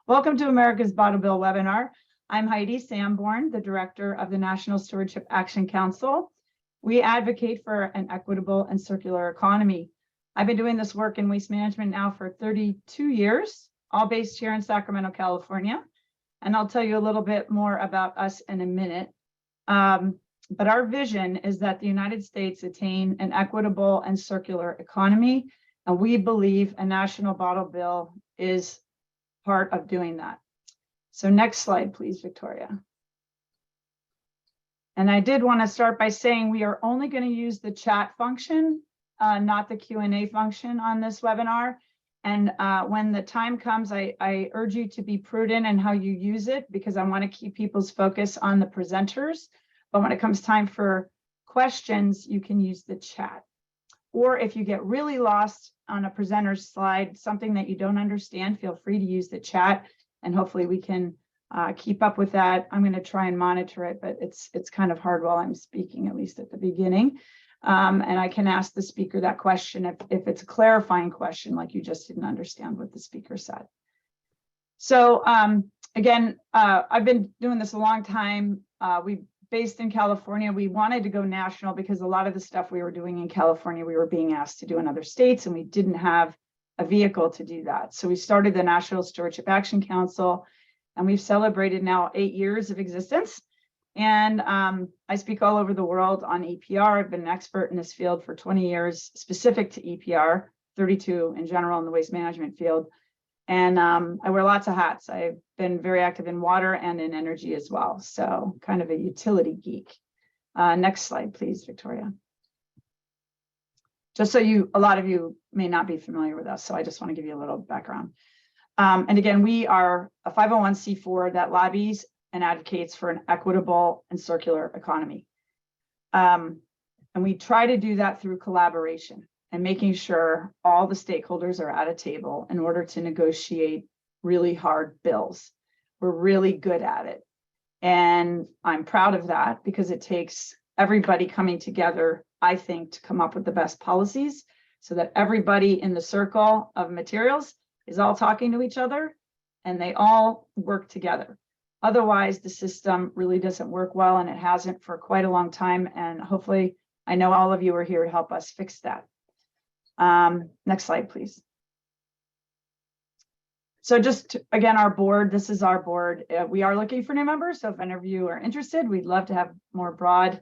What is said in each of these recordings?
Welcome to America's Bottle Bill webinar. I'm Heidi Sanborn, the Director of the National Stewardship Action Council. We advocate for an equitable and circular economy. I've been doing this work in waste management now for 32 years, all based here in Sacramento, California. And I'll tell you a little bit more about us in a minute. But our vision is that the United States attain an equitable and circular economy. And we believe a national bottle bill is part of doing that. So next slide, please, Victoria. And I did want to start by saying we are only going to use the chat function, not the Q&A function on this webinar. And when the time comes, I urge you to be prudent in how you use it because I want to keep people's focus on the presenters. But when it comes time for questions, you can use the chat. Or if you get really lost on a presenter's slide, something that you don't understand, feel free to use the chat and hopefully we can keep up with that. I'm going to try and monitor it, but it's kind of hard while I'm speaking, at least at the beginning. And I can ask the speaker that question if it's a clarifying question, like you just didn't understand what the speaker said. So again, I've been doing this a long time. We've based in California. We wanted to go national because a lot of the stuff we were doing in California, we were being asked to do in other states, and we didn't have a vehicle to do that. So we started the National Stewardship Action Council, and we've celebrated now 8 years of existence. And I speak all over the world on EPR. I've been an expert in this field for 20 years, specific to EPR, 32 in general in the waste management field. And I wear lots of hats. I've been very active in water and in energy as well. So kind of a utility geek. Next slide, please, Victoria. Just so a lot of you may not be familiar with us. So I just want to give you a little background. And again, we are a 501c4 that lobbies and advocates for an equitable and circular economy. And we try to do that through collaboration and making sure all the stakeholders are at a table in order to negotiate really hard bills. We're really good at it. And I'm proud of that because it takes everybody coming together, I think, to come up with the best policies so that everybody in the circle of materials is all talking to each other and they all work together. Otherwise, the system really doesn't work well, and it hasn't for quite a long time. And hopefully, I know all of you are here to help us fix that. Next slide, please. So just again, our board, this is our board. We are looking for new members. So if any of you are interested, we'd love to have more broad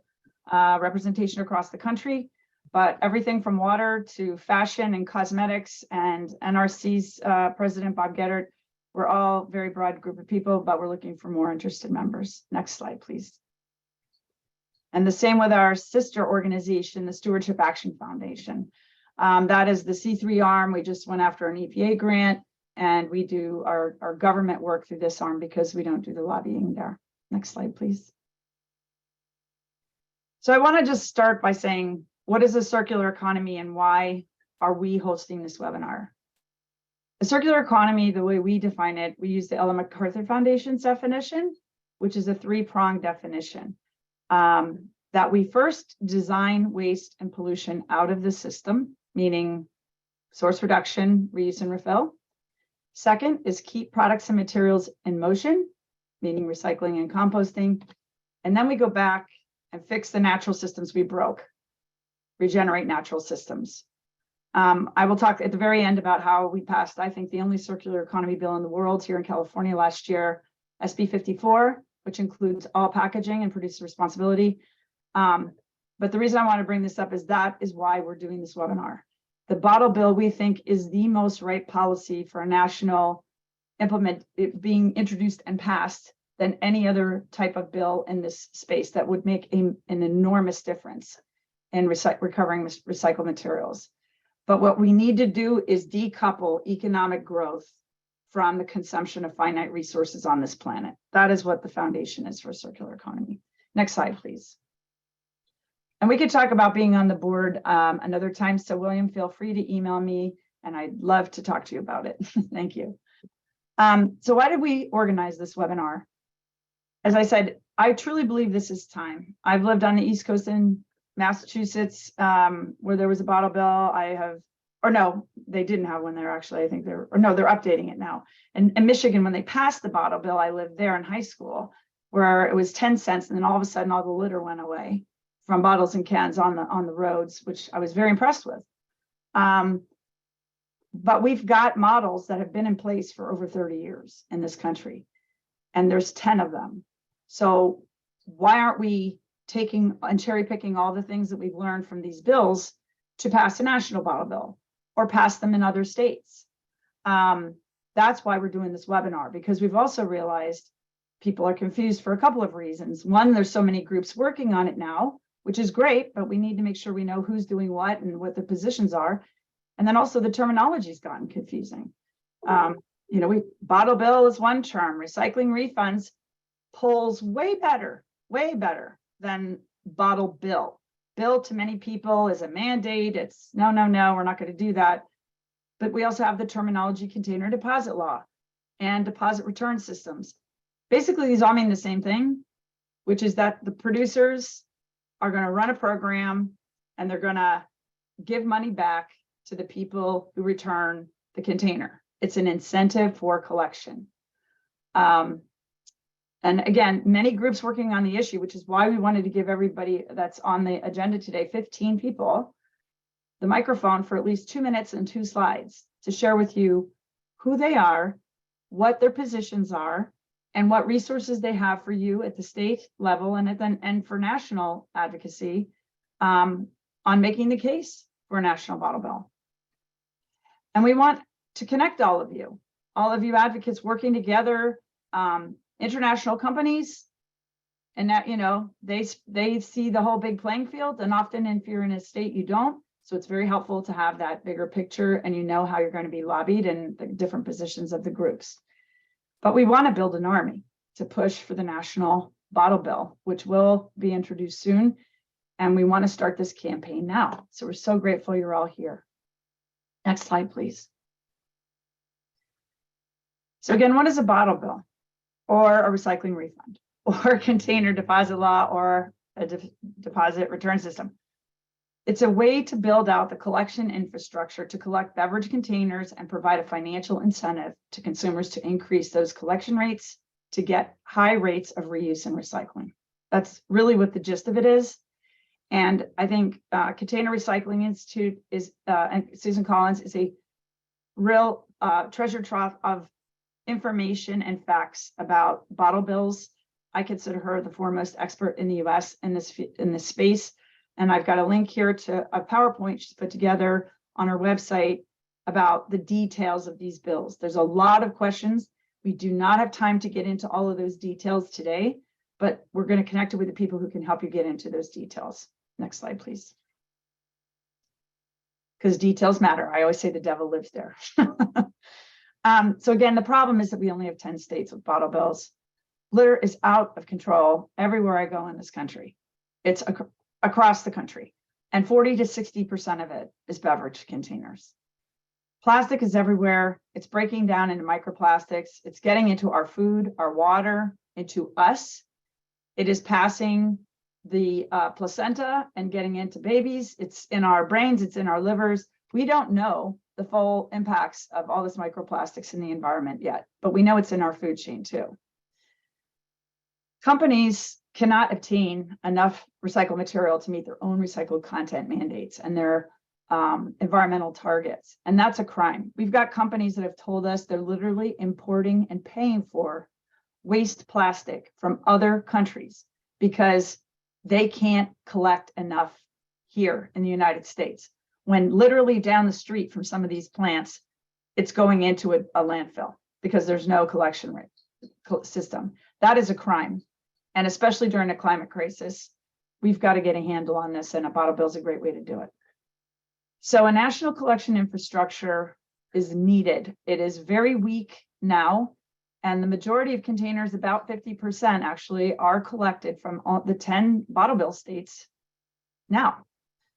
representation across the country. But everything from water to fashion and cosmetics and NRC's president, Bob Geddert, we're all a very broad group of people, but we're looking for more interested members. Next slide, please. And the same with our sister organization, the Stewardship Action Foundation. That is the C3 arm. We just went after an EPA grant, and we do our government work through this arm because we don't do the lobbying there. Next slide, please. So I want to just start by saying, what is a circular economy and why are we hosting this webinar? A circular economy, the way we define it, we use the Ellen MacArthur Foundation's definition, which is a three-pronged definition. That we first design waste and pollution out of the system, meaning source reduction, reuse, and refill. Second is keep products and materials in motion, meaning recycling and composting. And then we go back and fix the natural systems we broke, regenerate natural systems. I will talk at the very end about how we passed, I think, the only circular economy bill in the world here in California last year, SB 54, which includes all packaging and producer responsibility. But the reason I want to bring this up is that is why we're doing this webinar. The bottle bill, we think, is the most right policy for a national being introduced and passed than any other type of bill in this space that would make an enormous difference in recovering recycled materials. But what we need to do is decouple economic growth from the consumption of finite resources on this planet. That is what the foundation is for a circular economy. Next slide, please. And we could talk about being on the board another time. So William, feel free to email me and I'd love to talk to you about it. Thank you. So why did we organize this webinar? As I said, I truly believe this is time. I've lived on the East Coast in Massachusetts, where there was a bottle bill. I have or no, they didn't have one there actually. I think they're updating it now. And in Michigan, when they passed the bottle bill, I lived there in high school, where it was 10 cents, and then all of a sudden all the litter went away from bottles and cans on the roads, which I was very impressed with. But we've got models that have been in place for over 30 years in this country, and there's 10 of them. So why aren't we taking and cherry picking all the things that we've learned from these bills to pass a national bottle bill or pass them in other states? That's why we're doing this webinar, because we've also realized people are confused for a couple of reasons. One, there's so many groups working on it now, which is great, but we need to make sure we know who's doing what and what the positions are. And then also the terminology's gotten confusing. Bottle bill is one term. Recycling refunds pulls way better than bottle bill. Bill to many people is a mandate. It's no, we're not going to do that. But we also have the terminology container deposit law and deposit return systems. Basically, these all mean the same thing, which is that the producers are going to run a program and they're going to give money back to the people who return the container. It's an incentive for collection. And again, many groups working on the issue, which is why we wanted to give everybody that's on the agenda today, 15 people, the microphone for at least 2 minutes and 2 slides to share with you who they are, what their positions are, and what resources they have for you at the state level and for national advocacy on making the case for a national bottle bill. And we want to connect all of you advocates working together, international companies, and that, they see the whole big playing field, and often if you're in a state, you don't. So it's very helpful to have that bigger picture, and how you're going to be lobbied and the different positions of the groups. But we want to build an army to push for the national bottle bill, which will be introduced soon. And we want to start this campaign now. So we're so grateful you're all here. Next slide, please. So again, what is a bottle bill, or a recycling refund, or a container deposit law, or a deposit return system? It's a way to build out the collection infrastructure to collect beverage containers and provide a financial incentive to consumers to increase those collection rates to get high rates of reuse and recycling. That's really what the gist of it is. And I think Container Recycling Institute and Susan Collins is a real treasure trove of information and facts about bottle bills. I consider her the foremost expert in the US in this space. And I've got a link here to a PowerPoint she's put together on our website about the details of these bills. There's a lot of questions. We do not have time to get into all of those details today, but we're going to connect you with the people who can help you get into those details. Next slide, please. Because details matter. I always say the devil lives there. So again, the problem is that we only have 10 states with bottle bills. Litter is out of control everywhere I go in this country. It's across the country, and 40 to 60% of it is beverage containers. Plastic is everywhere. It's breaking down into microplastics. It's getting into our food, our water, into us. It is passing the placenta and getting into babies. It's in our brains. It's in our livers. We don't know the full impacts of all this microplastics in the environment yet, but we know it's in our food chain too. Companies cannot obtain enough recycled material to meet their own recycled content mandates and their environmental targets. And that's a crime. We've got companies that have told us they're literally importing and paying for waste plastic from other countries because they can't collect enough here in the United States. When literally down the street from some of these plants, it's going into a landfill because there's no collection rate system. That is a crime. And especially during a climate crisis, we've got to get a handle on this, and a bottle bill is a great way to do it. So a national collection infrastructure is needed. It is very weak now, and the majority of containers, about 50% actually, are collected from all the 10 bottle bill states now.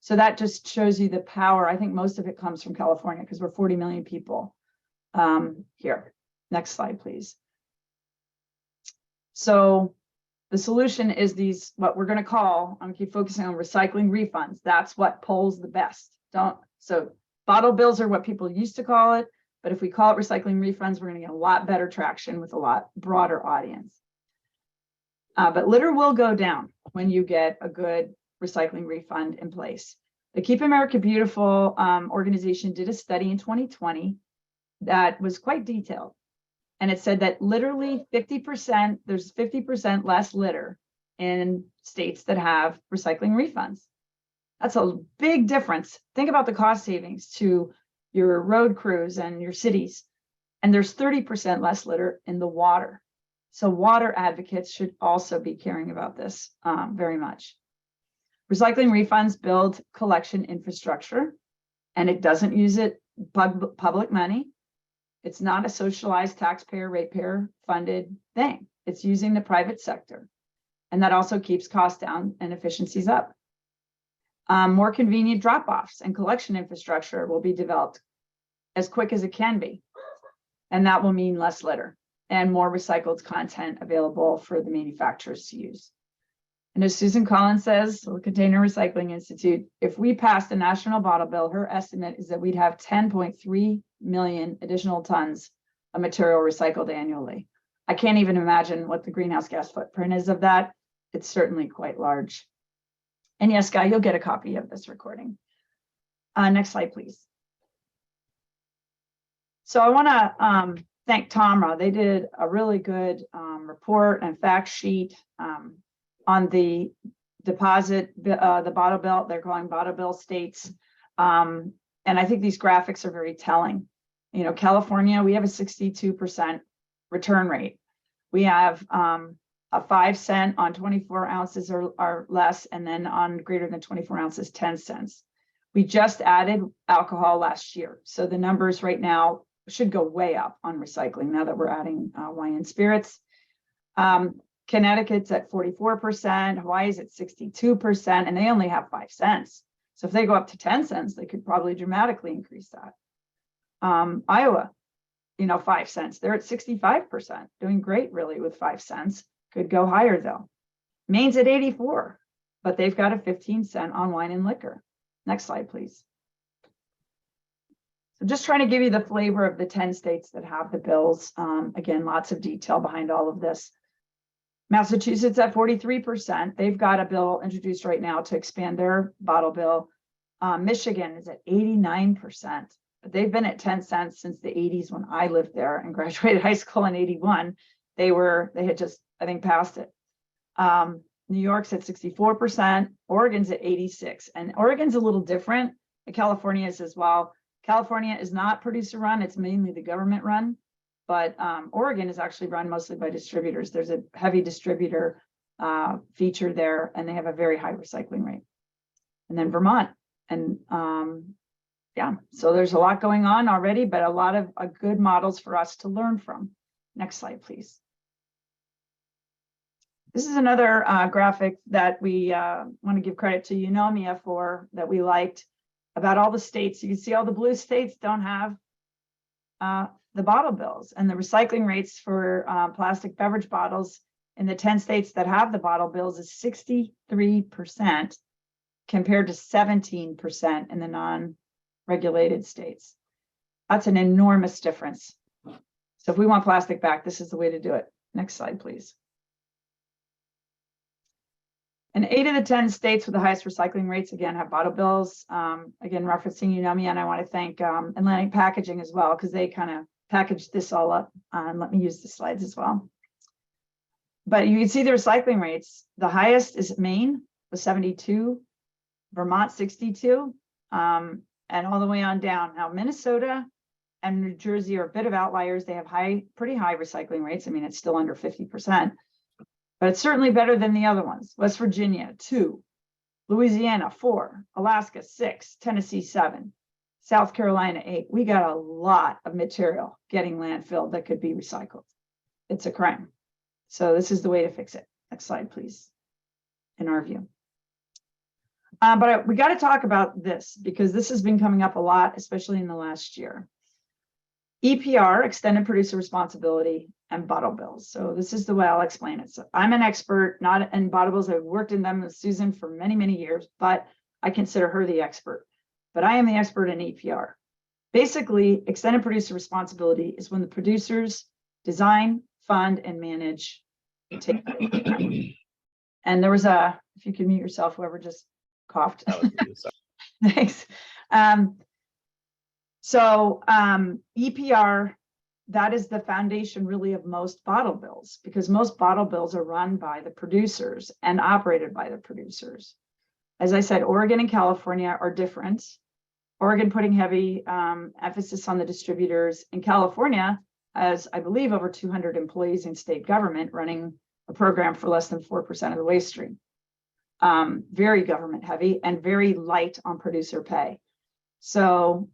So that just shows you the power. I think most of it comes from California because we're 40 million people here. Next slide, please. So the solution is these, what we're going to call, I'm keep focusing on recycling refunds. That's what polls the best. So Bottle bills are what people used to call it, but if we call it recycling refunds, we're going to get a lot better traction with a lot broader audience. But litter will go down when you get a good recycling refund in place. The Keep America Beautiful organization did a study in 2020 that was quite detailed. And it said that literally 50%, there's 50% less litter in states that have recycling refunds. That's a big difference. Think about the cost savings to your road crews and your cities. And there's 30% less litter in the water. So water advocates should also be caring about this very much. Recycling refunds build collection infrastructure, and it doesn't use public money. It's not a socialized taxpayer, ratepayer funded thing. It's using the private sector. And that also keeps costs down and efficiencies up. More convenient drop-offs and collection infrastructure will be developed as quick as it can be. And that will mean less litter and more recycled content available for the manufacturers to use. And as Susan Collins says, the Container Recycling Institute, if we passed the national bottle bill, her estimate is that we'd have 10.3 million additional tons of material recycled annually. I can't even imagine what the greenhouse gas footprint is of that. It's certainly quite large. And yes, Guy, you'll get a copy of this recording. Next slide, please. So I want to thank TOMRA. They did a really good report and fact sheet on the deposit, the bottle bill. They're calling bottle bill states. And I think these graphics are very telling. You know, California, we have a 62% return rate. We have a 5 cent on 24 ounces or less, and then on greater than 24 ounces, 10 cents. We just added alcohol last year. So the numbers right now should go way up on recycling now that we're adding wine and spirits. Connecticut's at 44%, Hawaii's at 62%, and they only have 5 cents. So if they go up to 10 cents, they could probably dramatically increase that. Iowa, 5 cents, they're at 65%, doing great really with 5 cents. Could go higher though. Maine's at 84, but they've got a 15 cent on wine and liquor. Next slide, please. So just trying to give you the flavor of the 10 states that have the bills. Again, lots of detail behind all of this. Massachusetts at 43%. They've got a bill introduced right now to expand their bottle bill. Michigan is at 89%. But they've been at 10 cents since the 80s when I lived there and graduated high school in 81. They had just, I think, passed it. New York's at 64%. Oregon's at 86%. And Oregon's a little different. And California is as well. California is not producer run. It's mainly the government run. But Oregon is actually run mostly by distributors. There's a heavy distributor feature there, and they have a very high recycling rate. And then Vermont. And yeah, so there's a lot going on already, but a lot of good models for us to learn from. Next slide, please. This is another graphic that we want to give credit to Eunomia for, that we liked, about all the states. You can see all the blue states don't have the bottle bills, and the recycling rates for plastic beverage bottles in the 10 states that have the bottle bills is 63% compared to 17% in the non-regulated states. That's an enormous difference. So if we want plastic back, this is the way to do it. Next slide, please. And 8 of the 10 states with the highest recycling rates, again, have bottle bills. Again, referencing Eunomia, and I want to thank Atlantic Packaging as well, because they kind of packaged this all up. Let me use the slides as well. But you can see the recycling rates. The highest is Maine with 72, Vermont 62, and all the way on down. Now, Minnesota and New Jersey are a bit of outliers. They have pretty high recycling rates. I mean, it's still under 50%. But it's certainly better than the other ones. West Virginia, 2, Louisiana, 4, Alaska, 6, Tennessee, 7, South Carolina, 8. We got a lot of material getting landfilled that could be recycled. It's a crime. So this is the way to fix it. Next slide, please, in our view. But we got to talk about this, because this has been coming up a lot, especially in the last year. EPR, extended producer responsibility, and bottle bills. So this is the way I'll explain it. So I'm an expert, not in bottle bills. I've worked in them with Susan for many, many years, but I consider her the expert. but I am the expert in EPR. Basically, extended producer responsibility is when the producers design, fund, and manage. And there was if you can mute yourself, whoever just coughed. Thanks. EPR, that is the foundation really of most bottle bills, because most bottle bills are run by the producers and operated by the producers. As I said, Oregon and California are different. Oregon putting heavy emphasis on the distributors. In California, has, I believe, over 200 employees in state government running a program for less than 4% of the waste stream. Very government heavy and very light on producer pay. So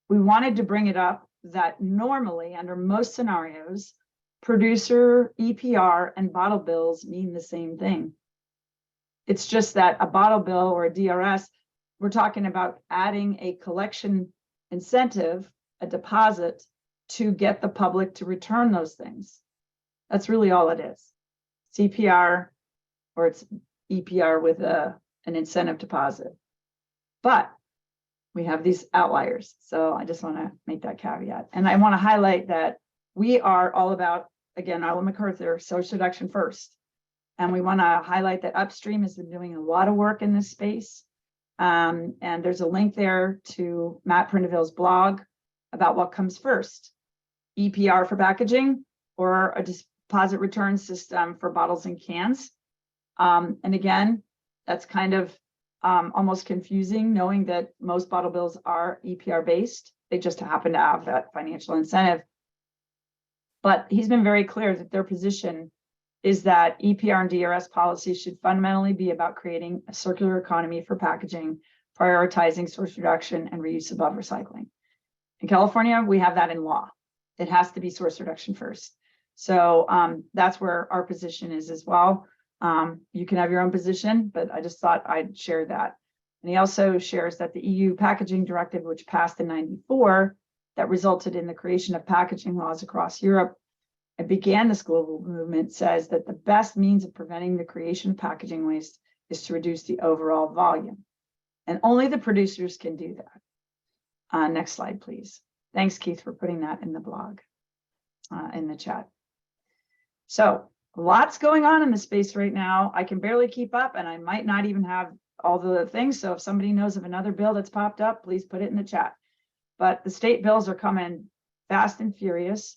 we wanted to bring it up that normally, under most scenarios, producer EPR and bottle bills mean the same thing. It's just that a bottle bill or a DRS, we're talking about adding a collection incentive, a deposit, to get the public to return those things. That's really all it is. It's EPR, or it's EPR with an incentive deposit. But we have these outliers. So I just want to make that caveat. And I want to highlight that we are all about, again, Ellen MacArthur, source reduction first. And we want to highlight that Upstream has been doing a lot of work in this space. And there's a link there to Matt Prindiville's blog about what comes first, EPR for packaging or a deposit return system for bottles and cans. And again, that's kind of almost confusing, knowing that most bottle bills are EPR based. They just happen to have that financial incentive. But he's been very clear that their position is that EPR and DRS policies should fundamentally be about creating a circular economy for packaging, prioritizing source reduction and reuse above recycling. In California, we have that in law. It has to be source reduction first. So that's where our position is as well. You can have your own position, but I just thought I'd share that. And he also shares that the EU packaging directive, which passed in '94, that resulted in the creation of packaging laws across Europe and began this global movement, says that the best means of preventing the creation of packaging waste is to reduce the overall volume. And only the producers can do that. Next slide, please. Thanks, Keith, for putting that in the blog, in the chat. So lots going on in the space right now. I can barely keep up, and I might not even have all the things. So if somebody knows of another bill that's popped up, please put it in the chat. But the state bills are coming fast and furious.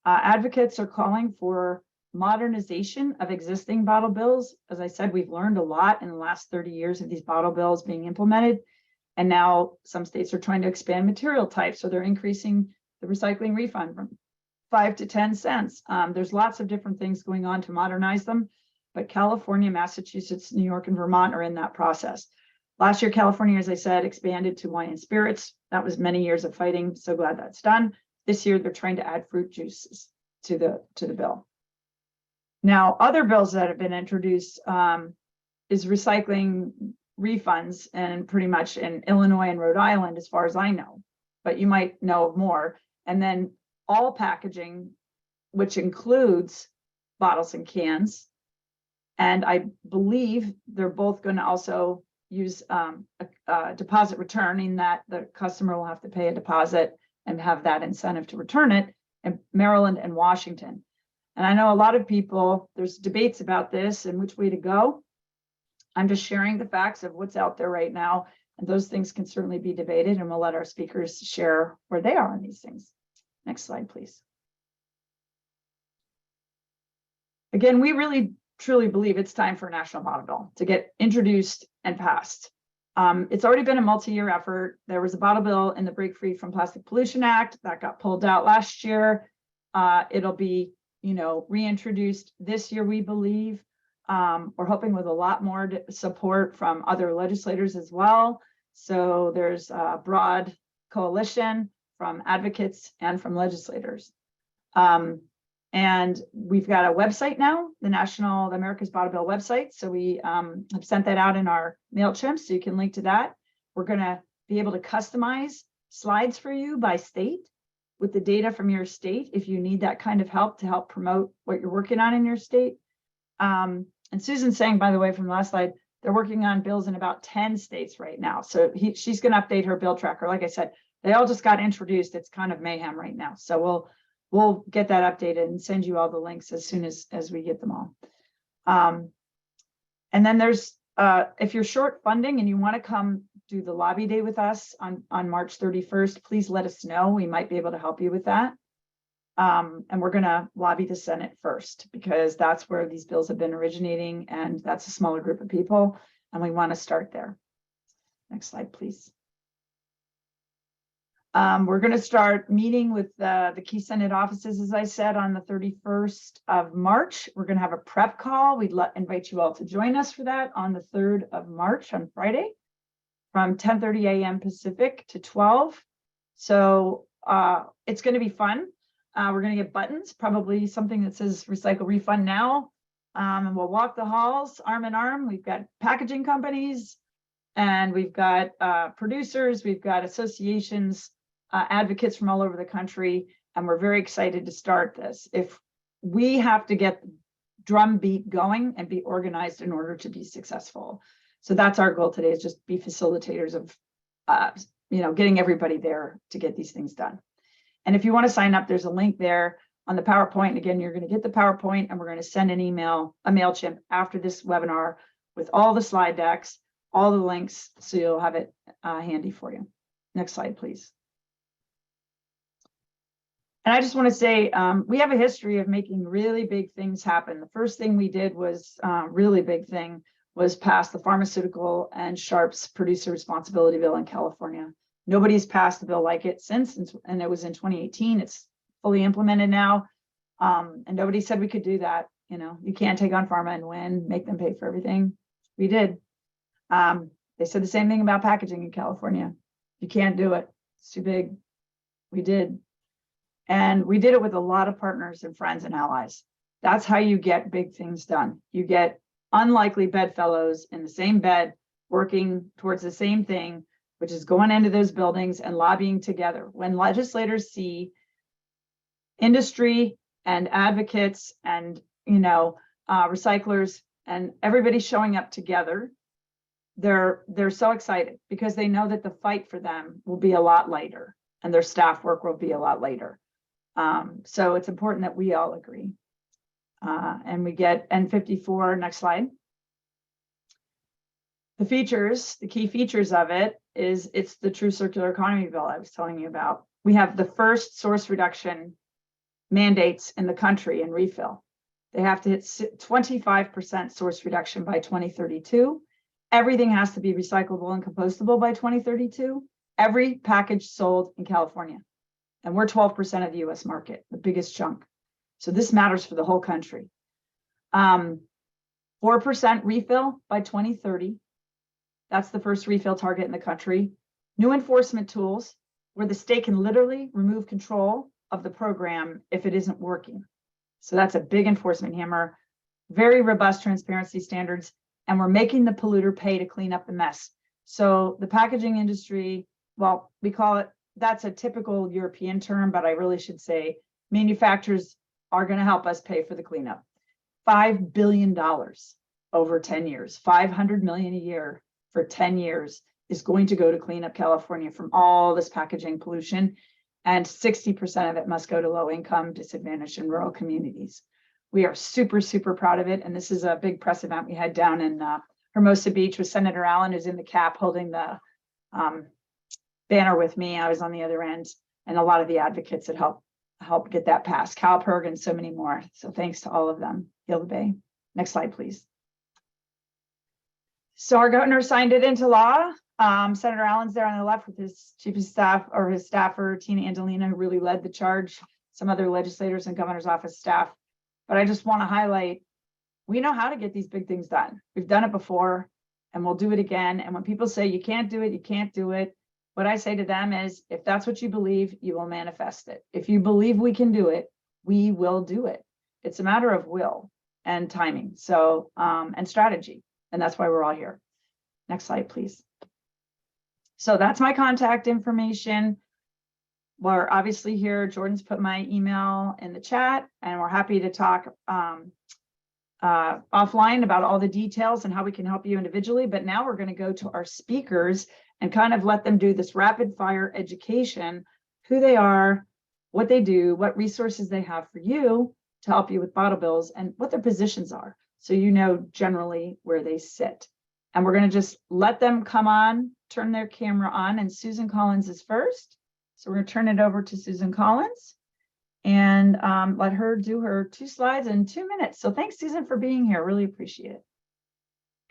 Advocates are calling for modernization of existing bottle bills. As I said, we've learned a lot in the last 30 years of these bottle bills being implemented. And now some states are trying to expand material types. So they're increasing the recycling refund from 5 to 10 cents. There's lots of different things going on to modernize them. But California, Massachusetts, New York, and Vermont are in that process. Last year, California, as I said, expanded to wine and spirits. That was many years of fighting. So glad that's done. This year, they're trying to add fruit juices to the bill. Now, other bills that have been introduced is recycling refunds, and pretty much in Illinois and Rhode Island, as far as I know, but you might know of more. And then all packaging, which includes bottles and cans. And I believe they're both going to also use a deposit return, in that the customer will have to pay a deposit and have that incentive to return it, in Maryland and Washington. And I know a lot of people, there's debates about this and which way to go. I'm just sharing the facts of what's out there right now. And those things can certainly be debated, and we'll let our speakers share where they are on these things. Next slide, please. Again, we really truly believe it's time for a national bottle bill to get introduced and passed. It's already been a multi-year effort. There was a bottle bill in the Break Free from Plastic Pollution Act that got pulled out last year. It'll be, reintroduced this year, we believe. We're hoping with a lot more support from other legislators as well. So there's a broad coalition from advocates and from legislators. And we've got a website now, the America's Bottle Bill website. So we have sent that out in our MailChimp, so you can link to that. We're going to be able to customize slides for you by state with the data from your state if you need that kind of help to help promote what you're working on in your state. And Susan's saying, by the way, from the last slide, They're working on bills in about 10 states right now. So she's going to update her bill tracker. Like I said, they all just got introduced. It's kind of mayhem right now. So we'll get that updated and send you all the links as soon as we get them all. And then there's, if you're short funding and you want to come do the lobby day with us on March 31st, please let us know. We might be able to help you with that. And we're going to lobby the Senate first, because that's where these bills have been originating, and that's a smaller group of people, and we want to start there. Next slide, please. We're going to start meeting with the key Senate offices, as I said, on the 31st of March. We're going to have a prep call. We'd invite you all to join us for that on the 3rd of March on Friday from 10:30 a.m. Pacific to 12. So it's going to be fun. We're going to get buttons, probably something that says Recycle Refund Now. And we'll walk the halls arm in arm. We've got packaging companies, and we've got producers, we've got associations, advocates from all over the country, and we're very excited to start this. If we have to get the drumbeat going and be organized in order to be successful. So that's our goal today, is just be facilitators of getting everybody there to get these things done. And if you want to sign up, there's a link there on the PowerPoint. Again, you're going to get the PowerPoint, and we're going to send an email, a MailChimp after this webinar with all the slide decks, all the links, so you'll have it handy for you. Next slide, please. And I just want to say, we have a history of making really big things happen. The first thing we did was really big thing was pass the Pharmaceutical and Sharps Producer Responsibility Bill in California. Nobody's passed a bill like it since, and it was in 2018. It's fully implemented now. And nobody said we could do that. You can't take on pharma and win, make them pay for everything. We did. They said the same thing about packaging in California. You can't do it. It's too big. We did. And we did it with a lot of partners and friends and allies. That's how you get big things done. You get unlikely bedfellows in the same bed, working towards the same thing, which is going into those buildings and lobbying together. When legislators see industry and advocates and recyclers and everybody showing up together, they're so excited, because they know that the fight for them will be a lot later, and their staff work will be a lot later. So it's important that we all agree. And we get N54, next slide. The key features of it is it's the true circular economy bill I was telling you about. We have the first source reduction mandates in the country in refill. They have to hit 25% source reduction by 2032. Everything has to be recyclable and compostable by 2032. Every package sold in California. And we're 12% of the US market, the biggest chunk. So this matters for the whole country. 4% refill by 2030. That's the first refill target in the country. New enforcement tools where the state can literally remove control of the program if it isn't working. So that's a big enforcement hammer. Very robust transparency standards, and we're making the polluter pay to clean up the mess. So the packaging industry, well, we call it, that's a typical European term, but I really should say manufacturers are going to help us pay for the cleanup. $5 billion over 10 years, 500 million a year for 10 years is going to go to clean up California from all this packaging pollution, and 60% of it must go to low income, disadvantaged, and rural communities. We are super, super proud of it. And this is a big press event we had down in Hermosa Beach with Senator Allen, who's in the cap holding the banner with me. I was on the other end, and a lot of the advocates that helped get that passed, CalPERG and so many more. So thanks to all of them. Gilda Bay. Next slide, please. So our governor signed it into law. Senator Allen's there on the left with his chief of staff, or his staffer, Tina Andolina, who really led the charge, some other legislators and governor's office staff. But I just want to highlight, we know how to get these big things done. We've done it before, and we'll do it again. And when people say you can't do it, you can't do it, what I say to them is, if that's what you believe, you will manifest it. If you believe we can do it, we will do it. It's a matter of will and timing, so and strategy. And that's why we're all here. Next slide, please. So that's my contact information. We're obviously here. Jordan's put my email in the chat, and we're happy to talk offline about all the details and how we can help you individually. But now we're going to go to our speakers and kind of let them do this rapid fire education, who they are, what they do, what resources they have for you to help you with bottle bills, and what their positions are. So you know generally where they sit. And we're going to just let them come on, turn their camera on, and Susan Collins is first. So we're going to turn it over to Susan Collins and let her do her 2 slides in 2 minutes. So thanks, Susan, for being here. Really appreciate it.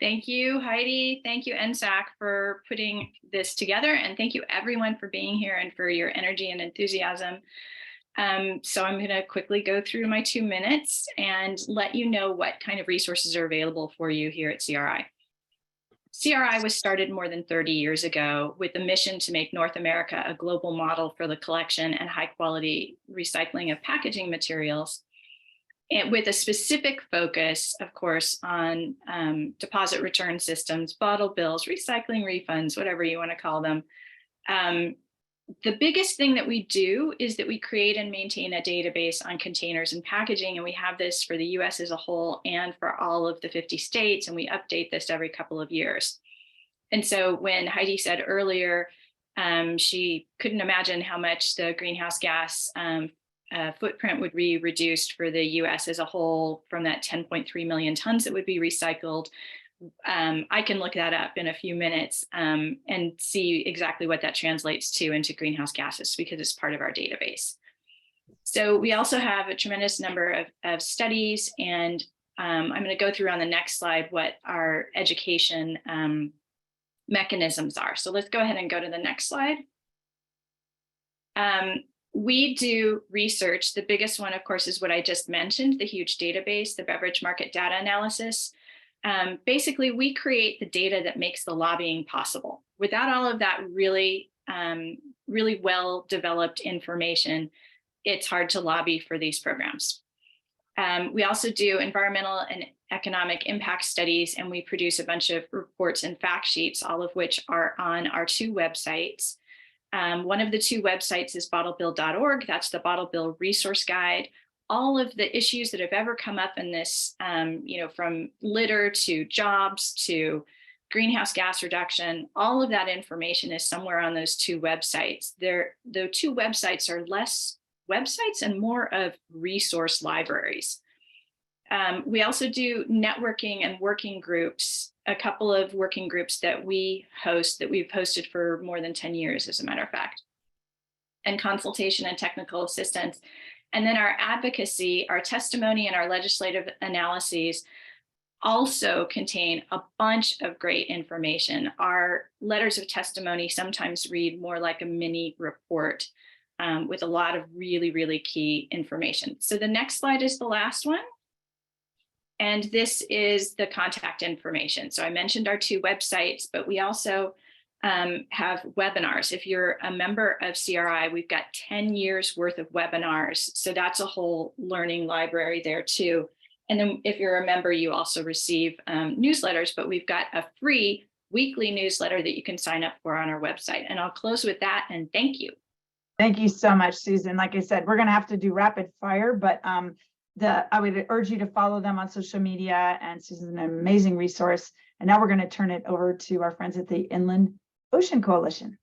Thank you, Heidi. Thank you, NSAC, for putting this together. And thank you, everyone, for being here and for your energy and enthusiasm. So I'm going to quickly go through my 2 minutes and let you know what kind of resources are available for you here at CRI. CRI was started more than 30 years ago with the mission to make North America a global model for the collection and high quality recycling of packaging materials, and with a specific focus, of course, on deposit return systems, bottle bills, recycling refunds, whatever you want to call them. The biggest thing that we do is that we create and maintain a database on containers and packaging, and we have this for the US as a whole and for all of the 50 states, and we update this every couple of years. And so when Heidi said earlier, she couldn't imagine how much the greenhouse gas footprint would be reduced for the US as a whole from that 10.3 million tons that would be recycled. I can look that up in a few minutes and see exactly what that translates to into greenhouse gases because it's part of our database. So we also have a tremendous number of studies, and I'm going to go through on the next slide what our education mechanisms are. So let's go ahead and go to the next slide. We do research. The biggest one, of course, is what I just mentioned, the huge database, the beverage market data analysis. Basically, we create the data that makes the lobbying possible. Without all of that really well-developed information, it's hard to lobby for these programs. We also do environmental and economic impact studies, and we produce a bunch of reports and fact sheets, all of which are on our 2 websites. One of the 2 websites is bottlebill.org. That's the Bottle Bill Resource Guide. All of the issues that have ever come up in this, from litter to jobs to greenhouse gas reduction, all of that information is somewhere on those 2 websites. The 2 websites are less websites and more of resource libraries. We also do networking and working groups, a couple of working groups that we host that we've hosted for more than 10 years, as a matter of fact, and consultation and technical assistance. And then our advocacy, our testimony, and our legislative analyses also contain a bunch of great information. Our letters of testimony sometimes read more like a mini report with a lot of really, really key information. So the next slide is the last one. And this is the contact information. So I mentioned our 2 websites, but we also have webinars. If you're a member of CRI, we've got 10 years worth of webinars. So that's a whole learning library there too. And then if you're a member, you also receive newsletters, but we've got a free weekly newsletter that you can sign up for on our website. And I'll close with that, and thank you. Thank you so much, Susan. Like I said, we're going to have to do rapid fire, but I would urge you to follow them on social media, and Susan's an amazing resource. And now we're going to turn it over to our friends at the Inland Ocean Coalition.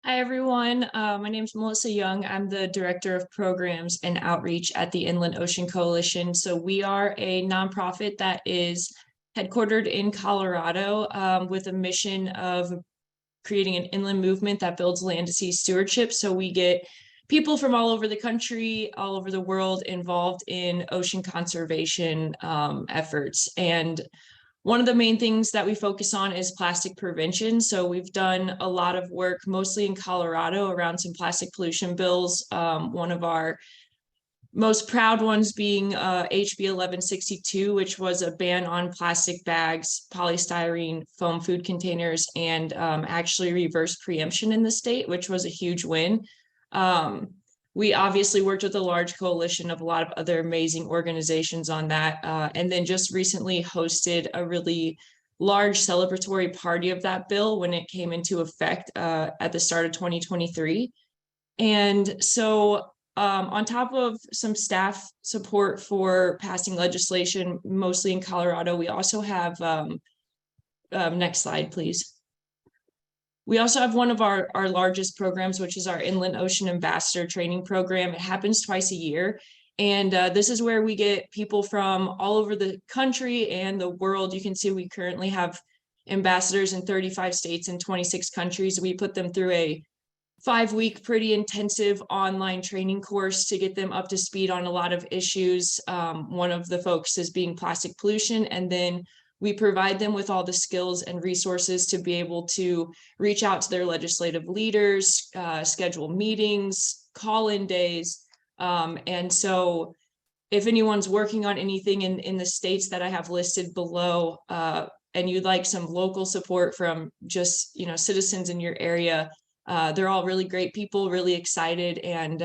Hi, everyone. My name is Melissa Young. I'm the Director of Programs and Outreach at the Inland Ocean Coalition. So we are a nonprofit that is headquartered in Colorado with a mission of creating an inland movement that builds land to sea stewardship. So we get people from all over the country, all over the world involved in ocean conservation efforts. And one of the main things that we focus on is plastic prevention. So we've done a lot of work, mostly in Colorado, around some plastic pollution bills. One of our most proud ones being HB 1162, which was a ban on plastic bags, polystyrene, foam food containers, and actually reverse preemption in the state, which was a huge win. We obviously worked with a large coalition of a lot of other amazing organizations on that, and then just recently hosted a really large celebratory party of that bill when it came into effect at the start of 2023. And so on top of some staff support for passing legislation, mostly in Colorado, we also have, next slide, please. We also have one of our largest programs, which is our Inland Ocean Ambassador Training Program. It happens twice a year. And this is where we get people from all over the country and the world. You can see we currently have ambassadors in 35 states and 26 countries. We put them through a 5-week, pretty intensive online training course to get them up to speed on a lot of issues. One of the focuses being plastic pollution, and then we provide them with all the skills and resources to be able to reach out to their legislative leaders, schedule meetings, call-in days. And so if anyone's working on anything in the states that I have listed below, and you'd like some local support from just, you know, citizens in your area, they're all really great people, really excited, and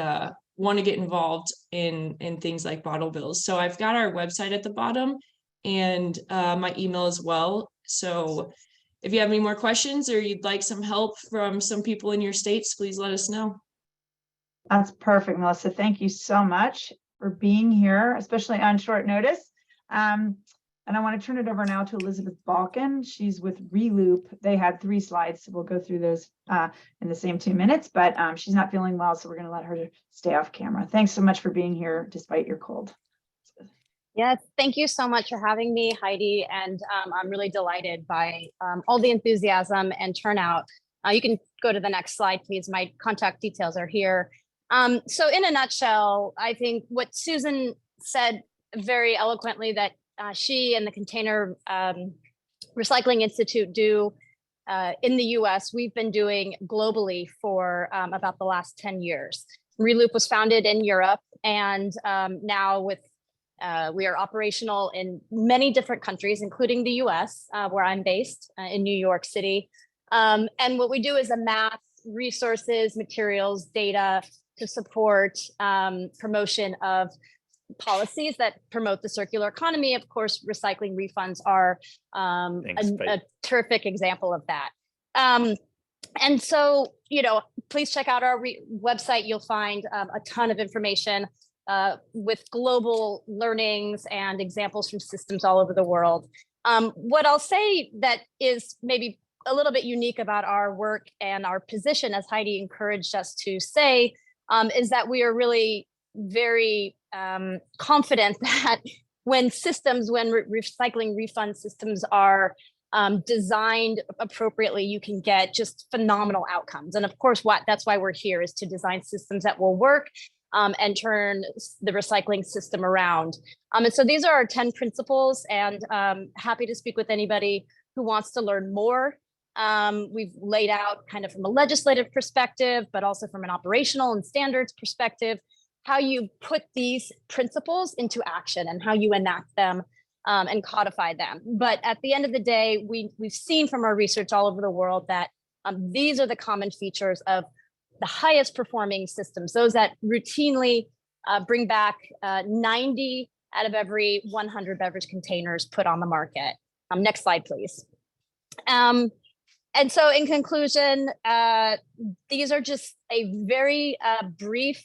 want to get involved in things like bottle bills. So I've got our website at the bottom, and my email as well. So if you have any more questions or you'd like some help from some people in your states, please let us know. That's perfect, Melissa. Thank you so much for being here, especially on short notice. And I want to turn it over now to Elizabeth Balkin. She's with Reloop. They had 3 slides, so we'll go through those in the same 2 minutes, but she's not feeling well, so we're going to let her stay off camera. Thanks so much for being here despite your cold. Yes, thank you so much for having me, Heidi. And I'm really delighted by all the enthusiasm and turnout. You can go to the next slide, please. My contact details are here. So in a nutshell, I think what Susan said very eloquently that she and the Container Recycling Institute do in the US, we've been doing globally for about the last 10 years. Reloop was founded in Europe, and now we are operational in many different countries, including the US, where I'm based in New York City. And what we do is amass resources, materials, data to support promotion of policies that promote the circular economy. Of course, recycling refunds are a terrific example of that. And so, you know, please check out our website. You'll find a ton of information with global learnings and examples from systems all over the world. What I'll say that is maybe a little bit unique about our work and our position, as Heidi encouraged us to say, is that we are really very confident that when recycling refund systems are designed appropriately, you can get just phenomenal outcomes. And of course, that's why we're here, is to design systems that will work and turn the recycling system around. And so these are our 10 principles, and happy to speak with anybody who wants to learn more. We've laid out kind of from a legislative perspective, but also from an operational and standards perspective, how you put these principles into action and how you enact them and codify them. But at the end of the day, we've seen from our research all over the world that these are the common features of the highest performing systems, those that routinely bring back 90 out of every 100 beverage containers put on the market. Next slide, please. And so in conclusion, these are just a very brief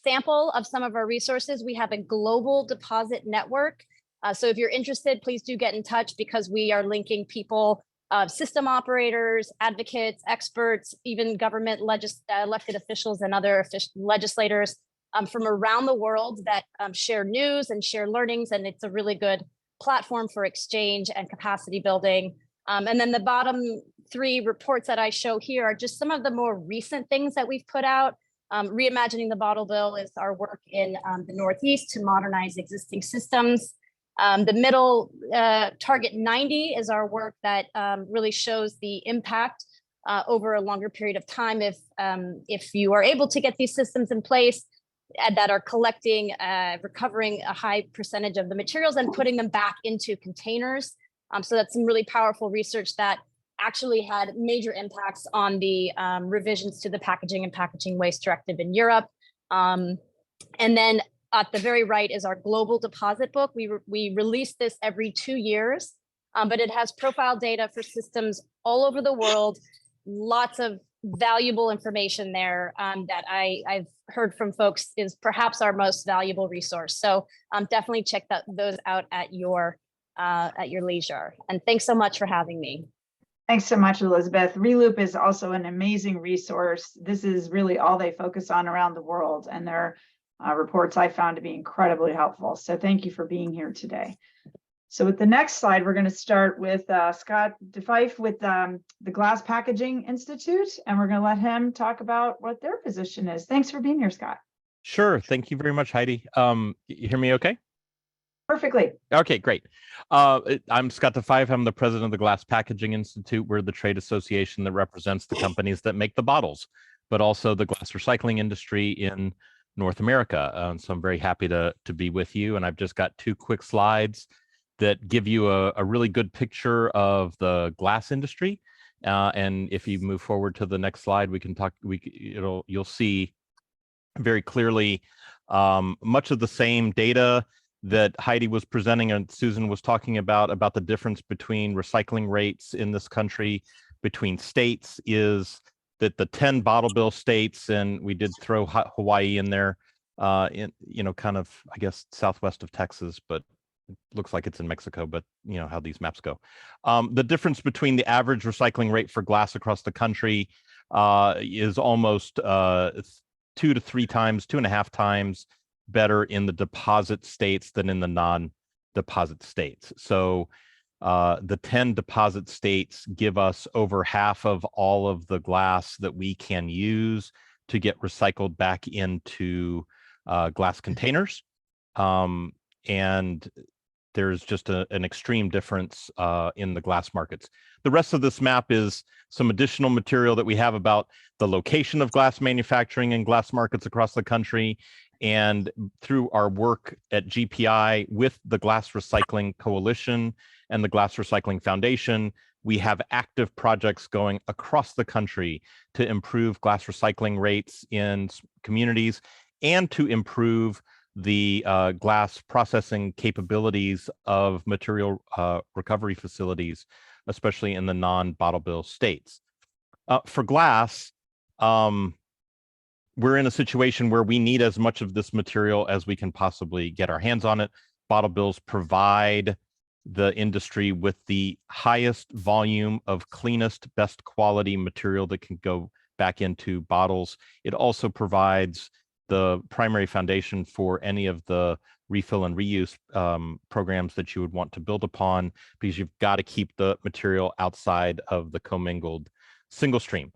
sample of some of our resources. We have a global deposit network. So if you're interested, please do get in touch, because we are linking people, system operators, advocates, experts, even government elected officials and other legislators from around the world that share news and share learnings. And it's a really good platform for exchange and capacity building. And then the bottom 3 reports that I show here are just some of the more recent things that we've put out. Reimagining the Bottle Bill is our work in the Northeast to modernize existing systems. The middle Target 90 is our work that really shows the impact over a longer period of time if you are able to get these systems in place that are collecting, recovering a high percentage of the materials and putting them back into containers. So that's some really powerful research that actually had major impacts on the revisions to the Packaging and Packaging Waste Directive in Europe. And then at the very right is our global deposit book. We release this every 2 years, but it has profile data for systems all over the world, lots of valuable information there that I've heard from folks is perhaps our most valuable resource. So definitely check those out at your leisure. And thanks so much for having me. Thanks so much, Elizabeth. Reloop is also an amazing resource. This is really all they focus on around the world, and their reports I found to be incredibly helpful. So thank you for being here today. So with the next slide, we're going to start with Scott DeFife with the Glass Packaging Institute, and we're going to let him talk about what their position is. Thanks for being here, Scott. Sure. Thank you very much, Heidi. You hear me okay? Perfectly. Okay, great. I'm Scott DeFife. I'm the president of the Glass Packaging Institute. We're the trade association that represents the companies that make the bottles, but also the glass recycling industry in North America. So I'm very happy to be with you. And I've just got 2 quick slides that give you a really good picture of the glass industry. And if you move forward to the next slide, we can talk. You'll see very clearly much of the same data that Heidi was presenting and Susan was talking about the difference between recycling rates in this country between states is that the 10 bottle bill states, and we did throw Hawaii in there, kind of, I guess, southwest of Texas, but it looks like it's in Mexico, but you know how these maps go. The difference between the average recycling rate for glass across the country is almost 2 to 3 times, 2.5 times better in the deposit states than in the non-deposit states. So the 10 deposit states give us over half of all of the glass that we can use to get recycled back into glass containers. And there's just an extreme difference in the glass markets. The rest of this map is some additional material that we have about the location of glass manufacturing and glass markets across the country. And through our work at GPI with the Glass Recycling Coalition and the Glass Recycling Foundation, we have active projects going across the country to improve glass recycling rates in communities and to improve the glass processing capabilities of material recovery facilities, especially in the non-bottle bill states. For glass, we're in a situation where we need as much of this material as we can possibly get our hands on it. Bottle bills provide the industry with the highest volume of cleanest, best quality material that can go back into bottles. It also provides the primary foundation for any of the refill and reuse programs that you would want to build upon, because you've got to keep the material outside of the commingled single stream.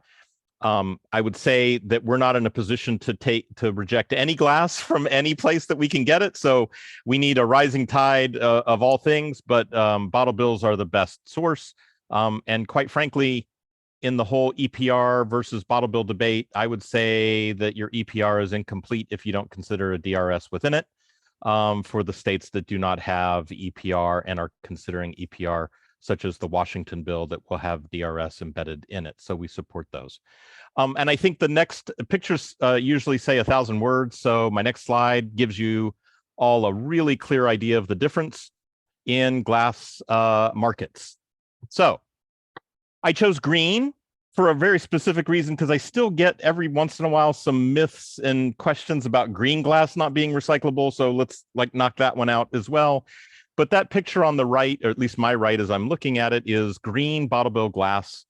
I would say that we're not in a position to reject any glass from any place that we can get it. So we need a rising tide of all things, but bottle bills are the best source. And quite frankly, in the whole EPR versus bottle bill debate, I would say that your EPR is incomplete if you don't consider a DRS within it. For the states that do not have EPR and are considering EPR, such as the Washington bill that will have DRS embedded in it. So we support those. And I think the next pictures usually say 1,000 words. So my next slide gives you all a really clear idea of the difference in glass markets. So I chose green for a very specific reason, because I still get every once in a while some myths and questions about green glass not being recyclable. So let's knock that one out as well. But that picture on the right, or at least my right as I'm looking at it, is green bottle bill glass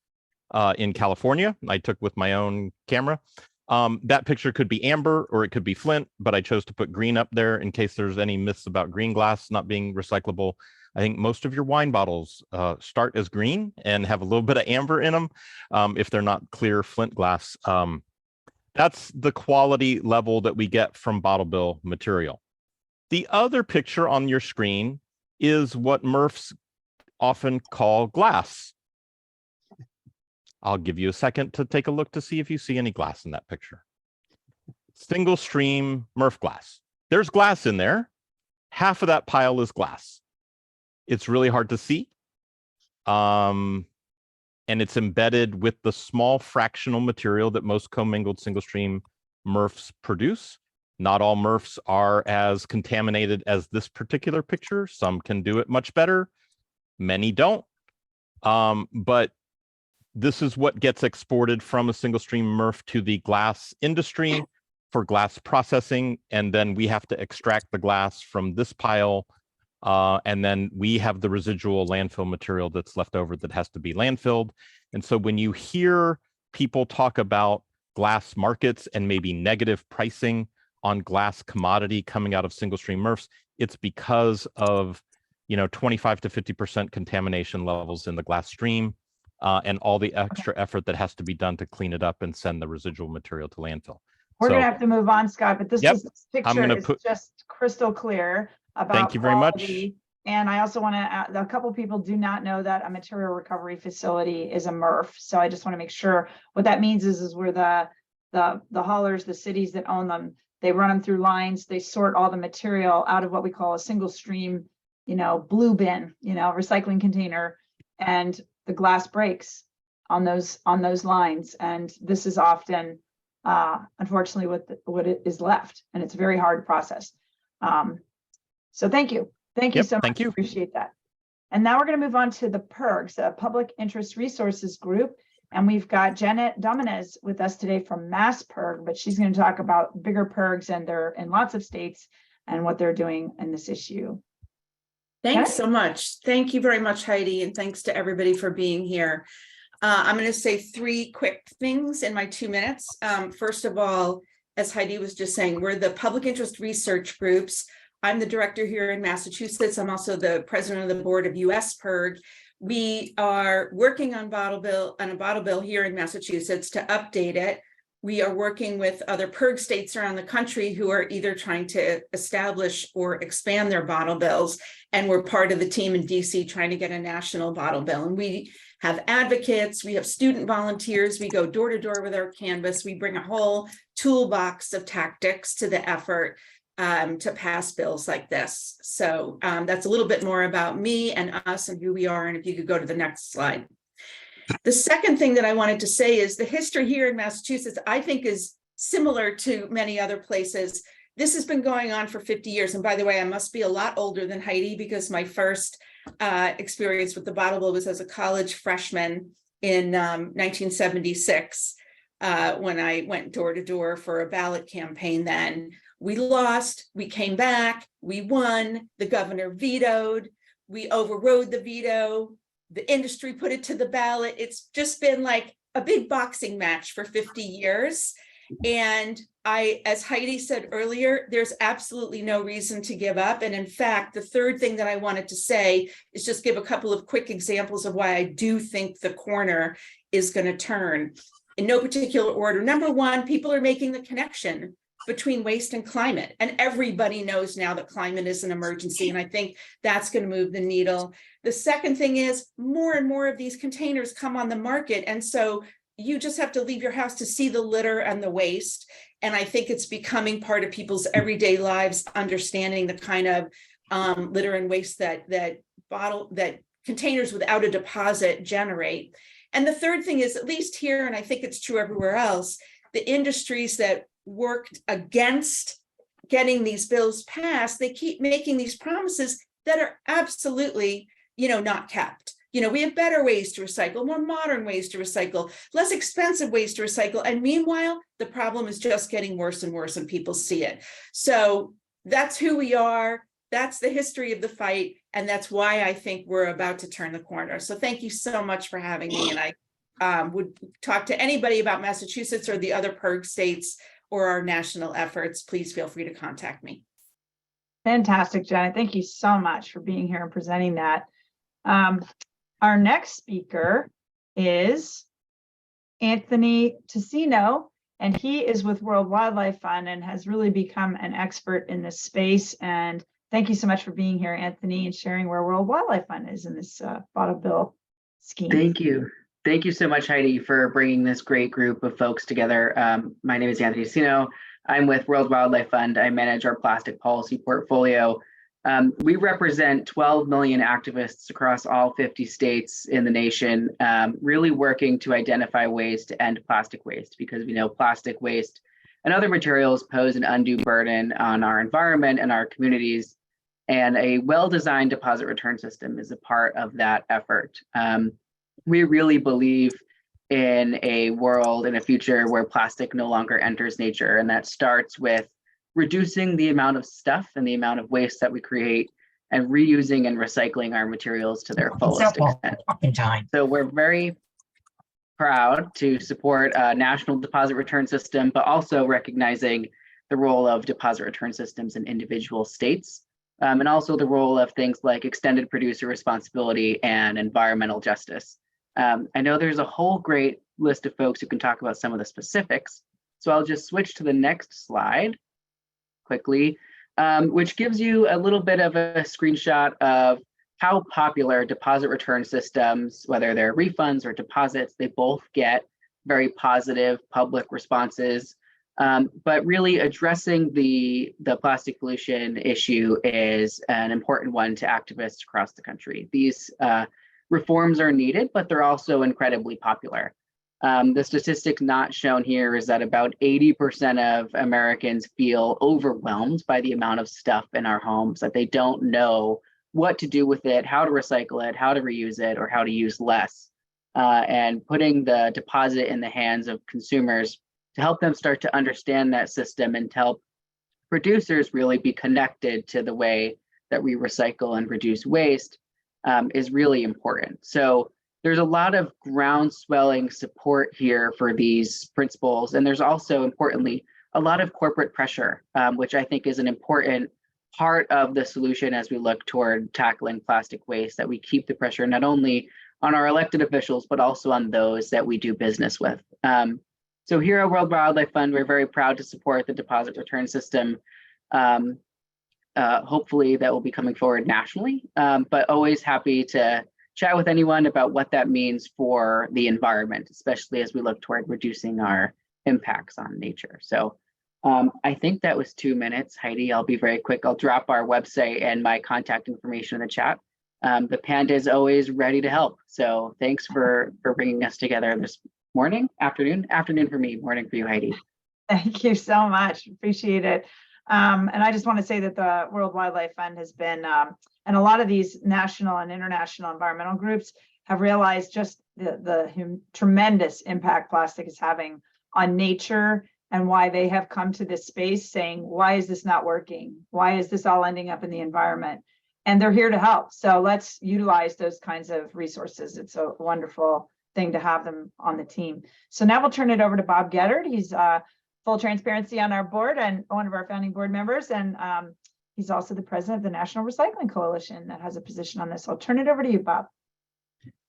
in California. I took with my own camera. That picture could be amber or it could be flint, but I chose to put green up there in case there's any myths about green glass not being recyclable. I think most of your wine bottles start as green and have a little bit of amber in them if they're not clear flint glass. That's the quality level that we get from bottle bill material. The other picture on your screen is what MRFs often call glass. I'll give you a second to take a look to see if you see any glass in that picture. Single stream MRF glass. There's glass in there. Half of that pile is glass. It's really hard to see. And it's embedded with the small fractional material that most commingled single stream MRFs produce. Not all MRFs are as contaminated as this particular picture. Some can do it much better. Many don't. But This is what gets exported from a single stream MRF to the glass industry for glass processing. And then we have to extract the glass from this pile. And then we have the residual landfill material that's left over that has to be landfilled. And so when you hear people talk about glass markets and maybe negative pricing on glass commodity coming out of single stream MRFs, it's because of 25 to 50% contamination levels in the glass stream. And all the extra effort that has to be done to clean it up and send the residual material to landfill. We're So- gonna have to move on, Scott, but this Yep, is, this I'm picture gonna is put- just crystal clear about Thank you very much. quality. And I also want to add, a couple people do not know that a material recovery facility is a MRF. So I just want to make sure what that means is where the haulers, the cities that own them, they run them through lines, they sort all the material out of what we call a single stream, blue bin, recycling container, and the glass breaks on those lines. And this is often, unfortunately, what it is left, and it's very hard to process. So thank you. Thank you Yep, so much. thank you. Appreciate that. And now we're going to move on to the PIRGs, Public Interest Resources Group. And we've got Janet Dominez with us today from Mass PIRG, but she's going to talk about bigger PIRGs, and they're in lots of states and what they're doing in this issue. Thanks Okay. so much. Thank you very much, Heidi, and thanks to everybody for being here. I'm going to say 3 quick things in my 2 minutes. First of all, as Heidi was just saying, we're the public interest research groups. I'm the director here in Massachusetts. I'm also the president of the board of US PIRG. We are working on a bottle bill here in Massachusetts to update it. We are working with other PIRG states around the country who are either trying to establish or expand their bottle bills. And we're part of the team in DC trying to get a national bottle bill. And we have advocates, we have student volunteers, we go door to door with our canvas. We bring a whole toolbox of tactics to the effort to pass bills like this. So that's a little bit more about me and us and who we are. And if you could go to the next slide. The second thing that I wanted to say is the history here in Massachusetts, I think, is similar to many other places. This has been going on for 50 years. And by the way, I must be a lot older than Heidi because my first experience with the bottle bill was as a college freshman in 1976 when I went door to door for a ballot campaign then. We lost, we came back, we won, the governor vetoed, we overrode the veto, the industry put it to the ballot. It's just been like a big boxing match for 50 years. And as Heidi said earlier, there's absolutely no reason to give up. And in fact, the third thing that I wanted to say is just give a couple of quick examples of why I do think the corner is going to turn in no particular order. Number one, people are making the connection between waste and climate. And everybody knows now that climate is an emergency. And I think that's going to move the needle. The second thing is more and more of these containers come on the market. And so you just have to leave your house to see the litter and the waste. And I think it's becoming part of people's everyday lives, understanding the kind of litter and waste that containers without a deposit generate. And the third thing is, at least here, and I think it's true everywhere else, the industries that worked against getting these bills passed, they keep making these promises that are absolutely, not kept. We have better ways to recycle, more modern ways to recycle, less expensive ways to recycle. And meanwhile, the problem is just getting worse and worse and people see it. So that's who we are. That's the history of the fight. And that's why I think we're about to turn the corner. So thank you so much for having me. And I would talk to anybody about Massachusetts or the other PIRG states or our national efforts. Please feel free to contact me. Fantastic, Janet. Thank you so much for being here and presenting that. Our next speaker is Anthony Ticino, and he is with World Wildlife Fund and has really become an expert in this space. And thank you so much for being here, Anthony, and sharing where World Wildlife Fund is in this bottle bill scheme. Thank you. Thank you so much, Heidi, for bringing this great group of folks together. My name is Anthony Ticino. I'm with World Wildlife Fund. I manage our plastic policy portfolio. We represent 12 million activists across all 50 states in the nation, really working to identify ways to end plastic waste, because we know plastic waste and other materials pose an undue burden on our environment and our communities. And a well-designed deposit return system is a part of that effort. We really believe in a world, in a future where plastic no longer enters nature. And that starts with reducing the amount of stuff and the amount of waste that we create and reusing and recycling our materials to their fullest extent. So we're very proud to support a national deposit return system, but also recognizing the role of deposit return systems in individual states, and also the role of things like extended producer responsibility and environmental justice. I know there's a whole great list of folks who can talk about some of the specifics, so I'll just switch to the next slide quickly, which gives you a little bit of a screenshot of how popular deposit return systems, whether they're refunds or deposits, they both get very positive public responses. But really addressing the plastic pollution issue is an important one to activists across the country. These reforms are needed, but they're also incredibly popular. The statistic not shown here is that about 80% of Americans feel overwhelmed by the amount of stuff in our homes, that they don't know what to do with it, how to recycle it, how to reuse it, or how to use less. And putting the deposit in the hands of consumers to help them start to understand that system and to help producers really be connected to the way that we recycle and reduce waste is really important. So there's a lot of groundswelling support here for these principles. And there's also, importantly, a lot of corporate pressure, which I think is an important part of the solution as we look toward tackling plastic waste, that we keep the pressure not only on our elected officials, but also on those that we do business with. So here at World Wildlife Fund, we're very proud to support the deposit return system. Hopefully that will be coming forward nationally, but always happy to chat with anyone about what that means for the environment, especially as we look toward reducing our impacts on nature. So I think that was 2 minutes, Heidi. I'll be very quick. I'll drop our website and my contact information in the chat. The Panda is always ready to help. So thanks for bringing us together this morning, afternoon for me, morning for you, Heidi. Thank you so much. Appreciate it. And I just want to say that the World Wildlife Fund has been, and a lot of these national and international environmental groups have realized just the tremendous impact plastic is having on nature, and why they have come to this space saying, why is this not working? Why is this all ending up in the environment? And they're here to help. So let's utilize those kinds of resources. It's a wonderful thing to have them on the team. So now we'll turn it over to Bob Geddard. He's full transparency on our board and one of our founding board members. And he's also the president of the National Recycling Coalition that has a position on this. I'll turn it over to you, Bob.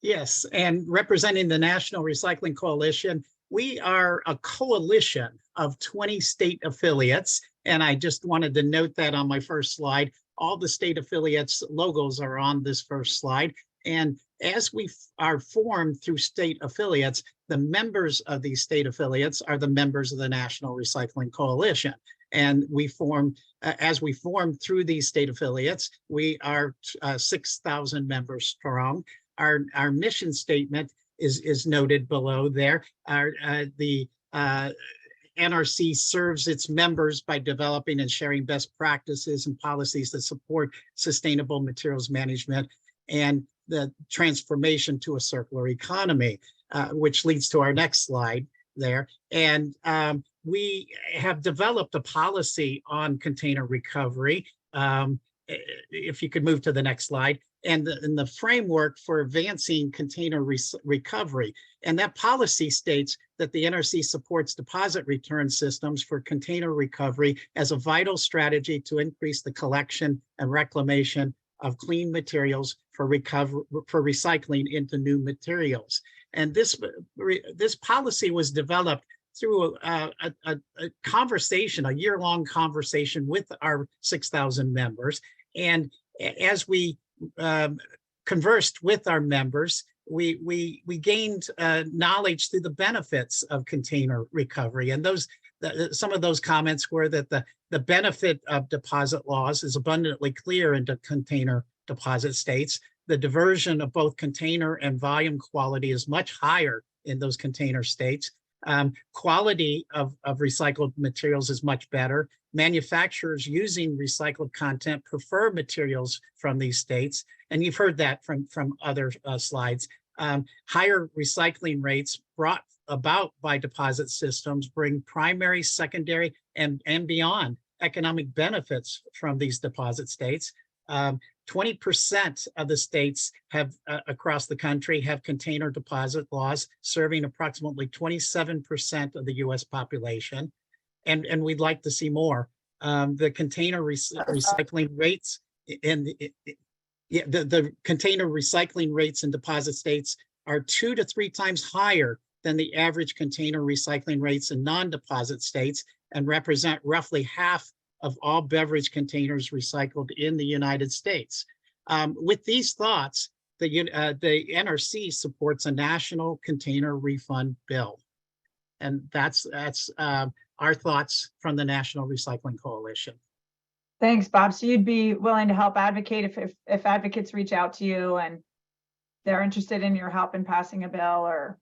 Yes, and representing the National Recycling Coalition, we are a coalition of 20 state affiliates. And I just wanted to note that on my first slide, all the state affiliates logos are on this first slide. And as we are formed through state affiliates, the members of these state affiliates are the members of the National Recycling Coalition. And we form, as we form through these state affiliates, we are 6,000 members strong. Our mission statement is noted below there. The NRC serves its members by developing and sharing best practices and policies that support sustainable materials management and the transformation to a circular economy, which leads to our next slide there. And we have developed a policy on container recovery. If you could move to the next slide. And the framework for advancing container recovery. And that policy states that the NRC supports deposit return systems for container recovery as a vital strategy to increase the collection and reclamation of clean materials for recycling into new materials. And this policy was developed through a conversation, a year-long conversation with our 6,000 members. And as we conversed with our members, we gained knowledge through the benefits of container recovery. And some of those comments were that the benefit of deposit laws is abundantly clear into container deposit states. The diversion of both container and volume quality is much higher in those container states. Quality of recycled materials is much better. Manufacturers using recycled content prefer materials from these states. And you've heard that from other slides. Higher recycling rates brought about by deposit systems bring primary, secondary, and beyond economic benefits from these deposit states. 20% of the states have across the country have container deposit laws, serving approximately 27% of the US population. And we'd like to see more. The container recycling rates the container recycling rates in deposit states are 2 to 3 times higher than the average container recycling rates in non-deposit states, and represent roughly half of all beverage containers recycled in the United States. With these thoughts, the NRC supports a national container refund bill. And that's our thoughts from the National Recycling Coalition. Thanks, Bob. So you'd be willing to help advocate if advocates reach out to you and they're interested in your help in passing a bill, or?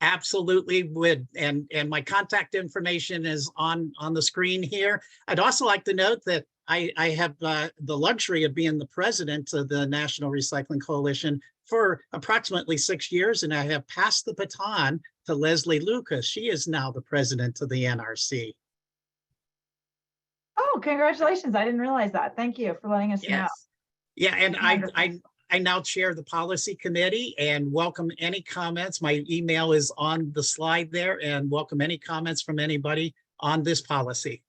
Absolutely would. And my contact information is on the screen here. I'd also like to note that I have the luxury of being the president of the National Recycling Coalition for approximately 6 years, and I have passed the baton to Leslie Lucas. She is now the president of the NRC. Oh, congratulations. I didn't realize that. Thank you for letting us know. Yes. Yeah, and Wonderful. I now chair the policy committee and welcome any comments. My email is on the slide there, and welcome any comments from anybody on this policy.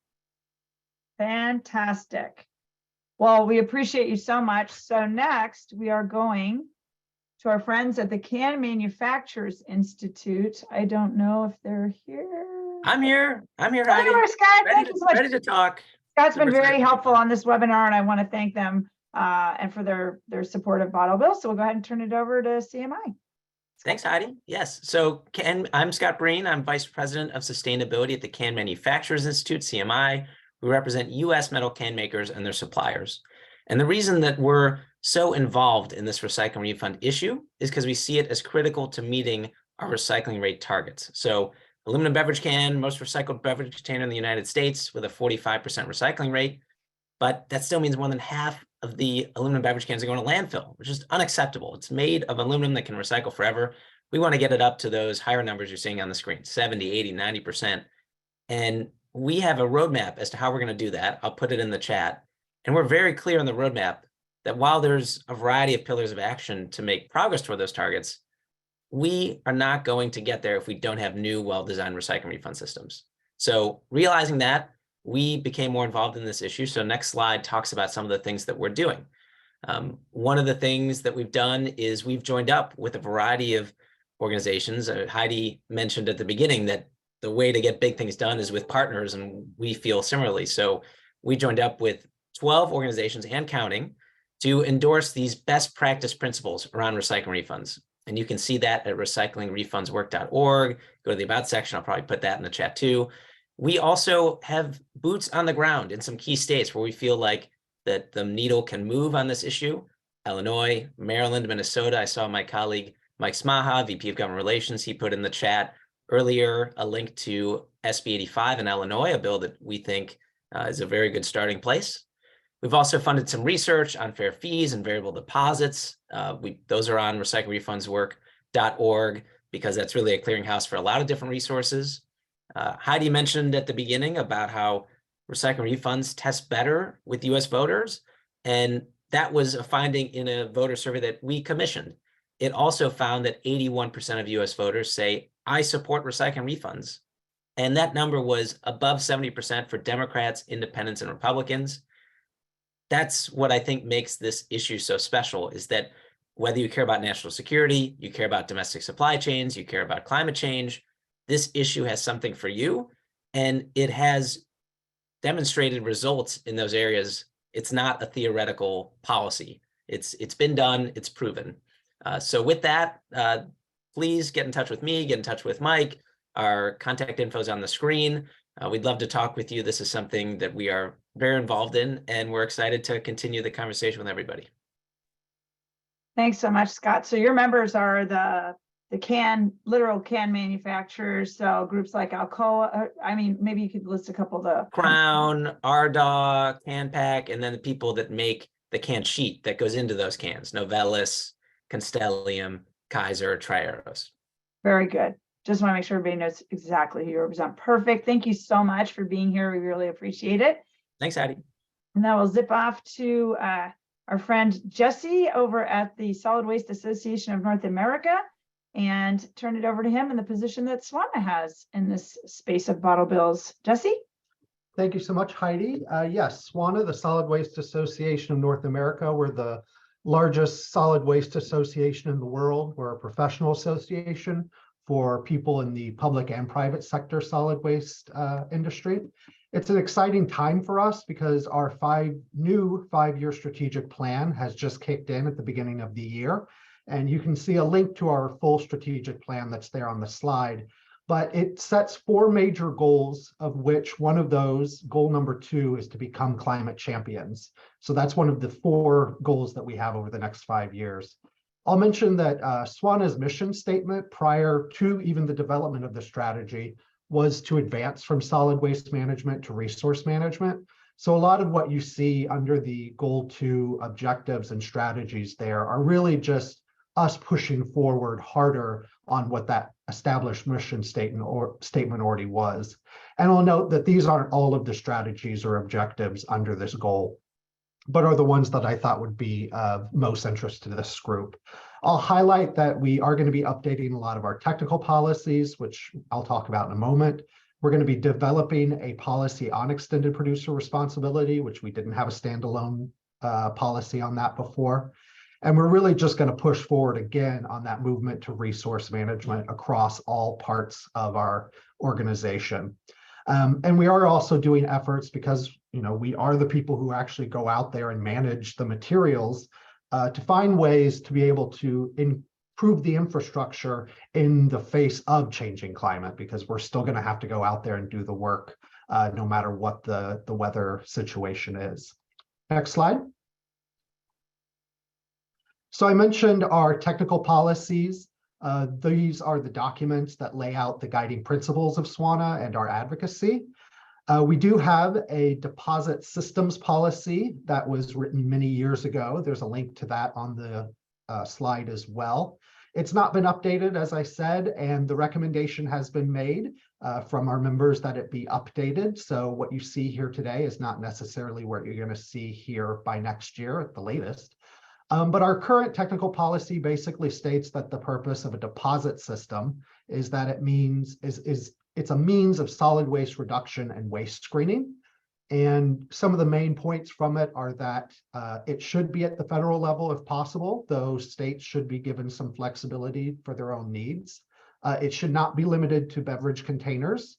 Fantastic. Well, we appreciate you so much. So next we are going to our friends at the Can Manufacturers Institute. I don't know if they're here. I'm here. I'm here, Oh, Heidi. there, Scott. Ready Thank you so much. to talk. Scott's been Super very excited. helpful on this webinar, and I want to thank them and for their support of Bottle Bill. So we'll go ahead and turn it over to CMI. Thanks, Heidi. Yes. So I'm Scott Breen. I'm Vice President of Sustainability at the Can Manufacturers Institute, CMI. We represent U.S. metal can makers and their suppliers. And the reason that we're so involved in this recycling refund issue is because we see it as critical to meeting our recycling rate targets. So aluminum beverage can, most recycled beverage container in the United States with a 45% recycling rate, but that still means more than half of the aluminum beverage cans are going to landfill, which is unacceptable. It's made of aluminum that can recycle forever. We want to get it up to those higher numbers you're seeing on the screen, 70, 80, 90%. And we have a roadmap as to how we're going to do that. I'll put it in the chat. And we're very clear on the roadmap that while there's a variety of pillars of action to make progress toward those targets, we are not going to get there if we don't have new, well-designed recycling refund systems. So realizing that, we became more involved in this issue. So next slide talks about some of the things that we're doing. One of the things that we've done is we've joined up with a variety of organizations. Heidi mentioned at the beginning that the way to get big things done is with partners, and we feel similarly. So we joined up with 12 organizations and counting to endorse these best practice principles around recycling refunds. And you can see that at recyclingrefundswork.org. Go to the About section. I'll probably put that in the chat too. We also have boots on the ground in some key states where we feel like that the needle can move on this issue. Illinois, Maryland, Minnesota. I saw my colleague, Mike Smaha, VP of Government Relations. He put in the chat earlier a link to SB 85 in Illinois, a bill that we think is a very good starting place. We've also funded some research on fair fees and variable deposits. Those are on recyclingrefundswork.org because that's really a clearinghouse for a lot of different resources. Heidi mentioned at the beginning about how recycling refunds test better with US voters. And that was a finding in a voter survey that we commissioned. It also found that 81% of US voters say, I support recycling refunds. And that number was above 70% for Democrats, Independents, and Republicans. That's what I think makes this issue so special, is that whether you care about national security, you care about domestic supply chains, you care about climate change, this issue has something for you, and it has demonstrated results in those areas. It's not a theoretical policy. It's been done, it's proven. So with that, please get in touch with me, get in touch with Mike. Our contact info is on the screen. We'd love to talk with you. This is something that we are very involved in, and we're excited to continue the conversation with everybody. Thanks so much, Scott. So your members are the literal can manufacturers. So groups like Alcoa, I mean, maybe you could list a couple of the Crown, Ardagh, CanPack, and then the people that make the can sheet that goes into those cans, Novellus, Constellium, Kaiser, or Tri-Arrows. Very good. Just want to make sure everybody knows exactly who you represent. Perfect. Thank you so much for being here. We really appreciate it. Thanks, Heidi. And now we'll zip off to our friend Jesse over at the Solid Waste Association of North America and turn it over to him in the position that SWANA has in this space of bottle bills. Jesse? Thank you so much, Heidi. Yes, SWANA, the Solid Waste Association of North America, we're the largest solid waste association in the world. We're a professional association for people in the public and private sector solid waste industry. It's an exciting time for us because our new five-year strategic plan has just kicked in at the beginning of the year. And you can see a link to our full strategic plan that's there on the slide. But it sets 4 major goals, of which one of those, goal number 2, is to become climate champions. So that's one of the 4 goals that we have over the next 5 years. I'll mention that SWANA's mission statement prior to even the development of the strategy was to advance from solid waste management to resource management. So a lot of what you see under the goal 2 objectives and strategies there are really just us pushing forward harder on what that established mission statement already was. And I'll note that these aren't all of the strategies or objectives under this goal, but are the ones that I thought would be of most interest to this group. I'll highlight that we are going to be updating a lot of our technical policies, which I'll talk about in a moment. We're going to be developing a policy on extended producer responsibility, which we didn't have a standalone policy on that before. And we're really just going to push forward again on that movement to resource management across all parts of our organization. And we are also doing efforts because, we are the people who actually go out there and manage the materials to find ways to be able to improve the infrastructure in the face of changing climate, because we're still going to have to go out there and do the work no matter what the weather situation is. Next slide. So I mentioned our technical policies. These are the documents that lay out the guiding principles of SWANA and our advocacy. We do have a deposit systems policy that was written many years ago. There's a link to that on the slide as well. It's not been updated, as I said, and the recommendation has been made from our members that it be updated. So what you see here today is not necessarily what you're going to see here by next year at the latest. But our current technical policy basically states that the purpose of a deposit system is that it's a means of solid waste reduction and waste screening. And some of the main points from it are that it should be at the federal level if possible, though states should be given some flexibility for their own needs. It should not be limited to beverage containers.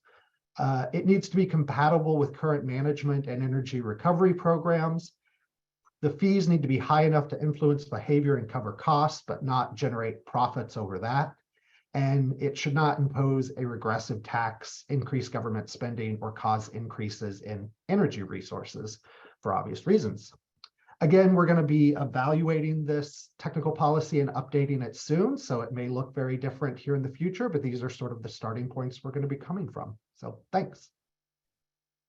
It needs to be compatible with current management and energy recovery programs. The fees need to be high enough to influence behavior and cover costs, but not generate profits over that. And it should not impose a regressive tax, increase government spending, or cause increases in energy resources for obvious reasons. Again, we're going to be evaluating this technical policy and updating it soon, so it may look very different here in the future, but these are sort of the starting points we're going to be coming from. So thanks.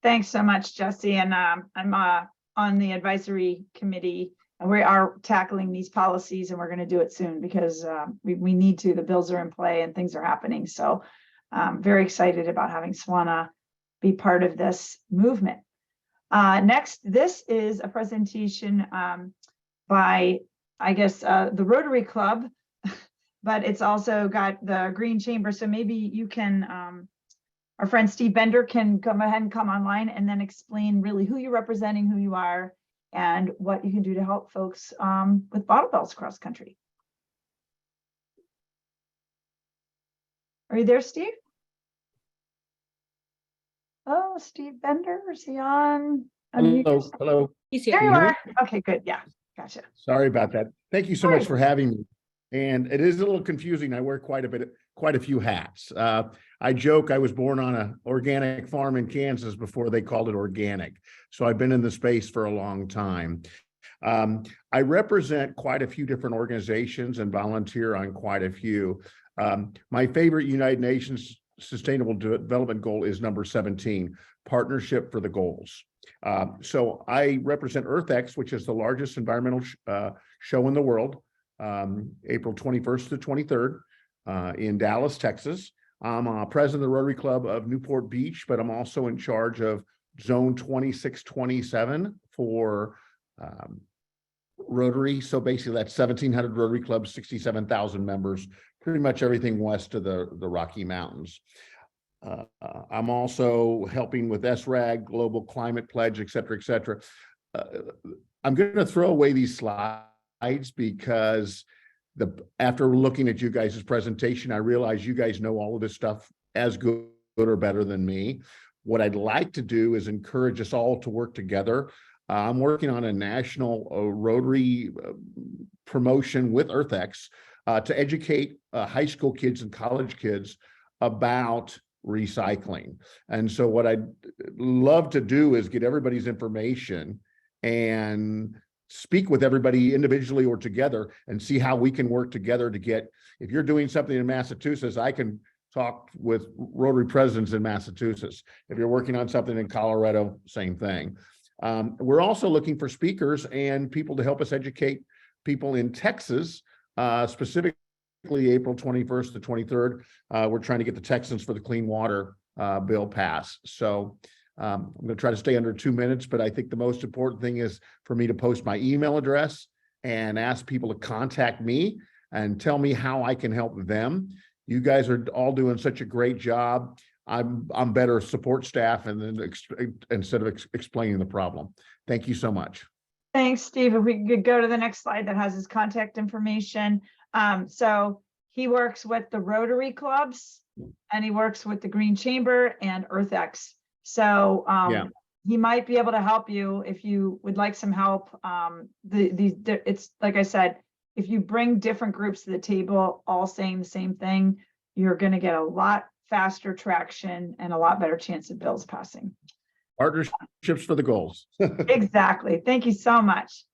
Thanks so much, Jesse. And I'm on the advisory committee, and we are tackling these policies, and we're going to do it soon because we need to. The bills are in play and things are happening. So very excited about having SWANA be part of this movement. Next, this is a presentation by, I guess, the Rotary Club, but it's also got the Green Chamber. So maybe you can, our friend Steve Bender can come ahead and come online and then explain really who you're representing, who you are, and what you can do to help folks with bottle bills across the country. Are you there, Steve? Oh, Steve Bender, is he on? Hello. He's here. There you are. Okay, good. Yeah, gotcha. Sorry about that. Thank you so much for having me. And it is a little confusing. I wear quite a few hats. I joke I was born on an organic farm in Kansas before they called it organic. So I've been in the space for a long time. I represent quite a few different organizations and volunteer on quite a few. My favorite United Nations Sustainable Development Goal is number 17, Partnership for the Goals. So I represent EarthX, which is the largest environmental show in the world. April 21st to 23rd in Dallas, Texas. I'm president of the Rotary Club of Newport Beach, but I'm also in charge of Zone 2627 for Rotary. So basically that's 1,700 Rotary clubs, 67,000 members, pretty much everything west of the Rocky Mountains. I'm also helping with SRAG, Global Climate Pledge, et cetera, et cetera. I'm going to throw away these slides because after looking at you guys' presentation, I realize you guys know all of this stuff as good or better than me. What I'd like to do is encourage us all to work together. I'm working on a national Rotary promotion with EarthX to educate high school kids and college kids about recycling. And so what I'd love to do is get everybody's information and speak with everybody individually or together and see how we can work together to get, if you're doing something in Massachusetts, I can talk with Rotary presidents in Massachusetts. If you're working on something in Colorado, same thing. We're also looking for speakers and people to help us educate people in Texas, specifically April 21st to 23rd. We're trying to get the Texans for the clean water bill passed. So I'm going to try to stay under 2 minutes, but I think the most important thing is for me to post my email address and ask people to contact me and tell me how I can help them. You guys are all doing such a great job. I'm better support staff and then instead of explaining the problem. Thank you so much. Thanks, Steve. If we could go to the next slide that has his contact information. So he works with the Rotary clubs and he works with the Green Chamber and EarthX. So he might be able to help you if you would like some help. It's like I said, if you bring different groups to the table, all saying the same thing, you're going to get a lot faster traction and a lot better chance of bills passing. Partnerships for the goals. Exactly. Thank you so much.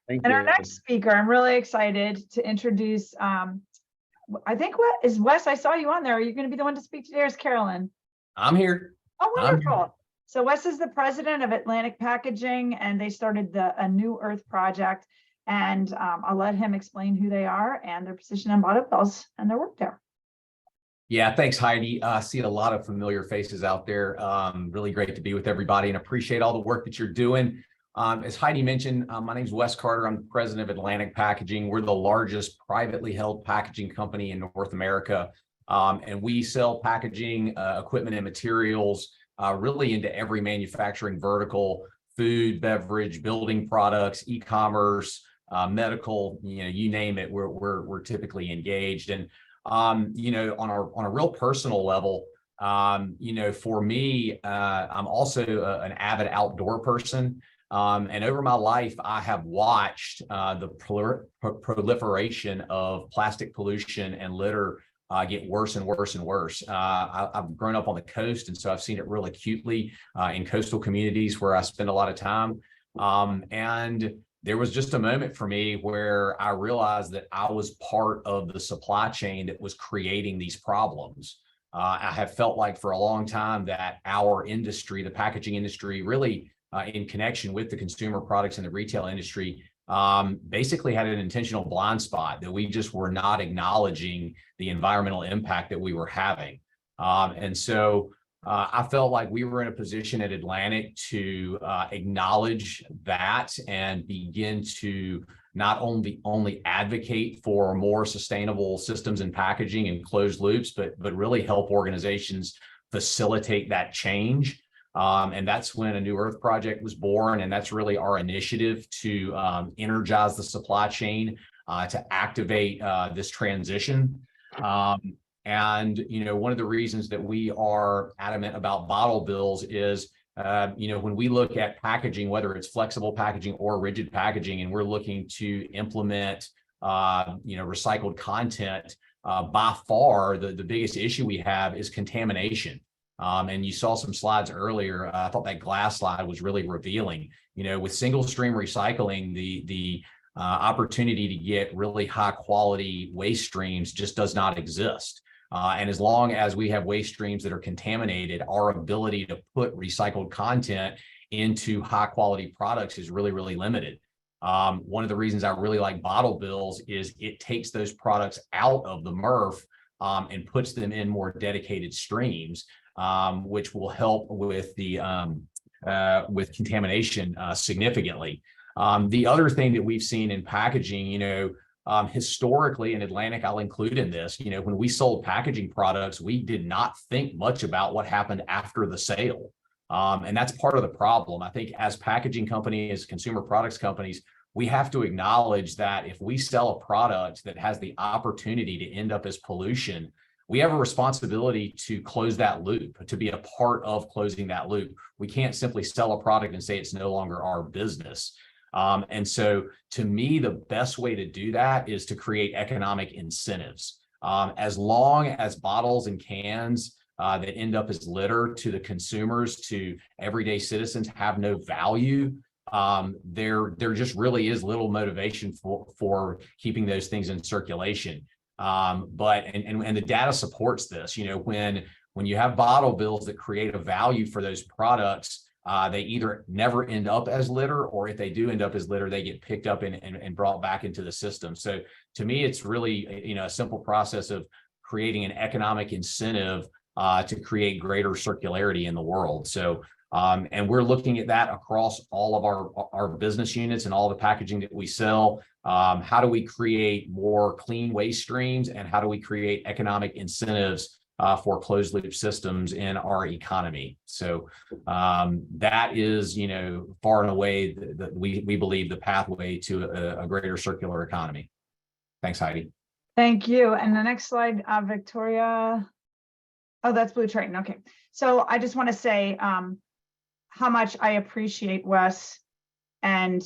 Thank And you. our next speaker, I'm really excited to introduce, I think what is Wes, I saw you on there. Are you going to be the one to speak today or is Carolyn? I'm here. Oh, wonderful. So Wes is the president of Atlantic Packaging and they started a New Earth project. And I'll let him explain who they are and their position on bottle bills and their work there. Yeah, thanks, Heidi. I see a lot of familiar faces out there. Really great to be with everybody and appreciate all the work that you're doing. As Heidi mentioned, my name is Wes Carter. I'm the president of Atlantic Packaging. We're the largest privately held packaging company in North America. And we sell packaging equipment and materials really into every manufacturing vertical, food, beverage, building products, e-commerce, medical, you name it, we're typically engaged. And on a real personal level, for me, I'm also an avid outdoor person. And over my life, I have watched the proliferation of plastic pollution and litter get worse and worse and worse. I've grown up on the coast, and so I've seen it real acutely in coastal communities where I spend a lot of time. And there was just a moment for me where I realized that I was part of the supply chain that was creating these problems. I have felt like for a long time that our industry, the packaging industry, really in connection with the consumer products and the retail industry, basically had an intentional blind spot, that we just were not acknowledging the environmental impact that we were having. And so I felt like we were in a position at Atlantic to acknowledge that and begin to not only advocate for more sustainable systems and packaging and closed loops, but really help organizations facilitate that change. And that's when a New Earth project was born. And that's really our initiative to energize the supply chain, to activate this transition. And, one of the reasons that we are adamant about bottle bills is, when we look at packaging, whether it's flexible packaging or rigid packaging, and we're looking to implement, recycled content, by far, the biggest issue we have is contamination. And you saw some slides earlier. I thought that glass slide was really revealing. With single stream recycling, the opportunity to get really high quality waste streams just does not exist. And as long as we have waste streams that are contaminated, our ability to put recycled content into high quality products is really, really limited. One of the reasons I really like bottle bills is it takes those products out of the MRF and puts them in more dedicated streams, which will help with the with contamination significantly. The other thing that we've seen in packaging, historically in Atlantic, I'll include in this, when we sold packaging products, we did not think much about what happened after the sale. And that's part of the problem. I think as packaging companies, consumer products companies, we have to acknowledge that if we sell a product that has the opportunity to end up as pollution, we have a responsibility to close that loop, to be a part of closing that loop. We can't simply sell a product and say it's no longer our business. And so to me, the best way to do that is to create economic incentives. As long as bottles and cans that end up as litter to the consumers, to everyday citizens, have no value, there just really is little motivation for keeping those things in circulation. But the data supports this. When you have bottle bills that create a value for those products, they either never end up as litter, or if they do end up as litter, they get picked up and brought back into the system. So to me, it's really a simple process of creating an economic incentive to create greater circularity in the world. So and we're looking at that across all of our business units and all the packaging that we sell. How do we create more clean waste streams, and how do we create economic incentives for closed loop systems in our economy? So that is, far and away we believe the pathway to a greater circular economy. Thanks, Heidi. Thank you. And the next slide, Victoria. Oh, that's Blue Triton. Okay. So I just want to say how much I appreciate Wes and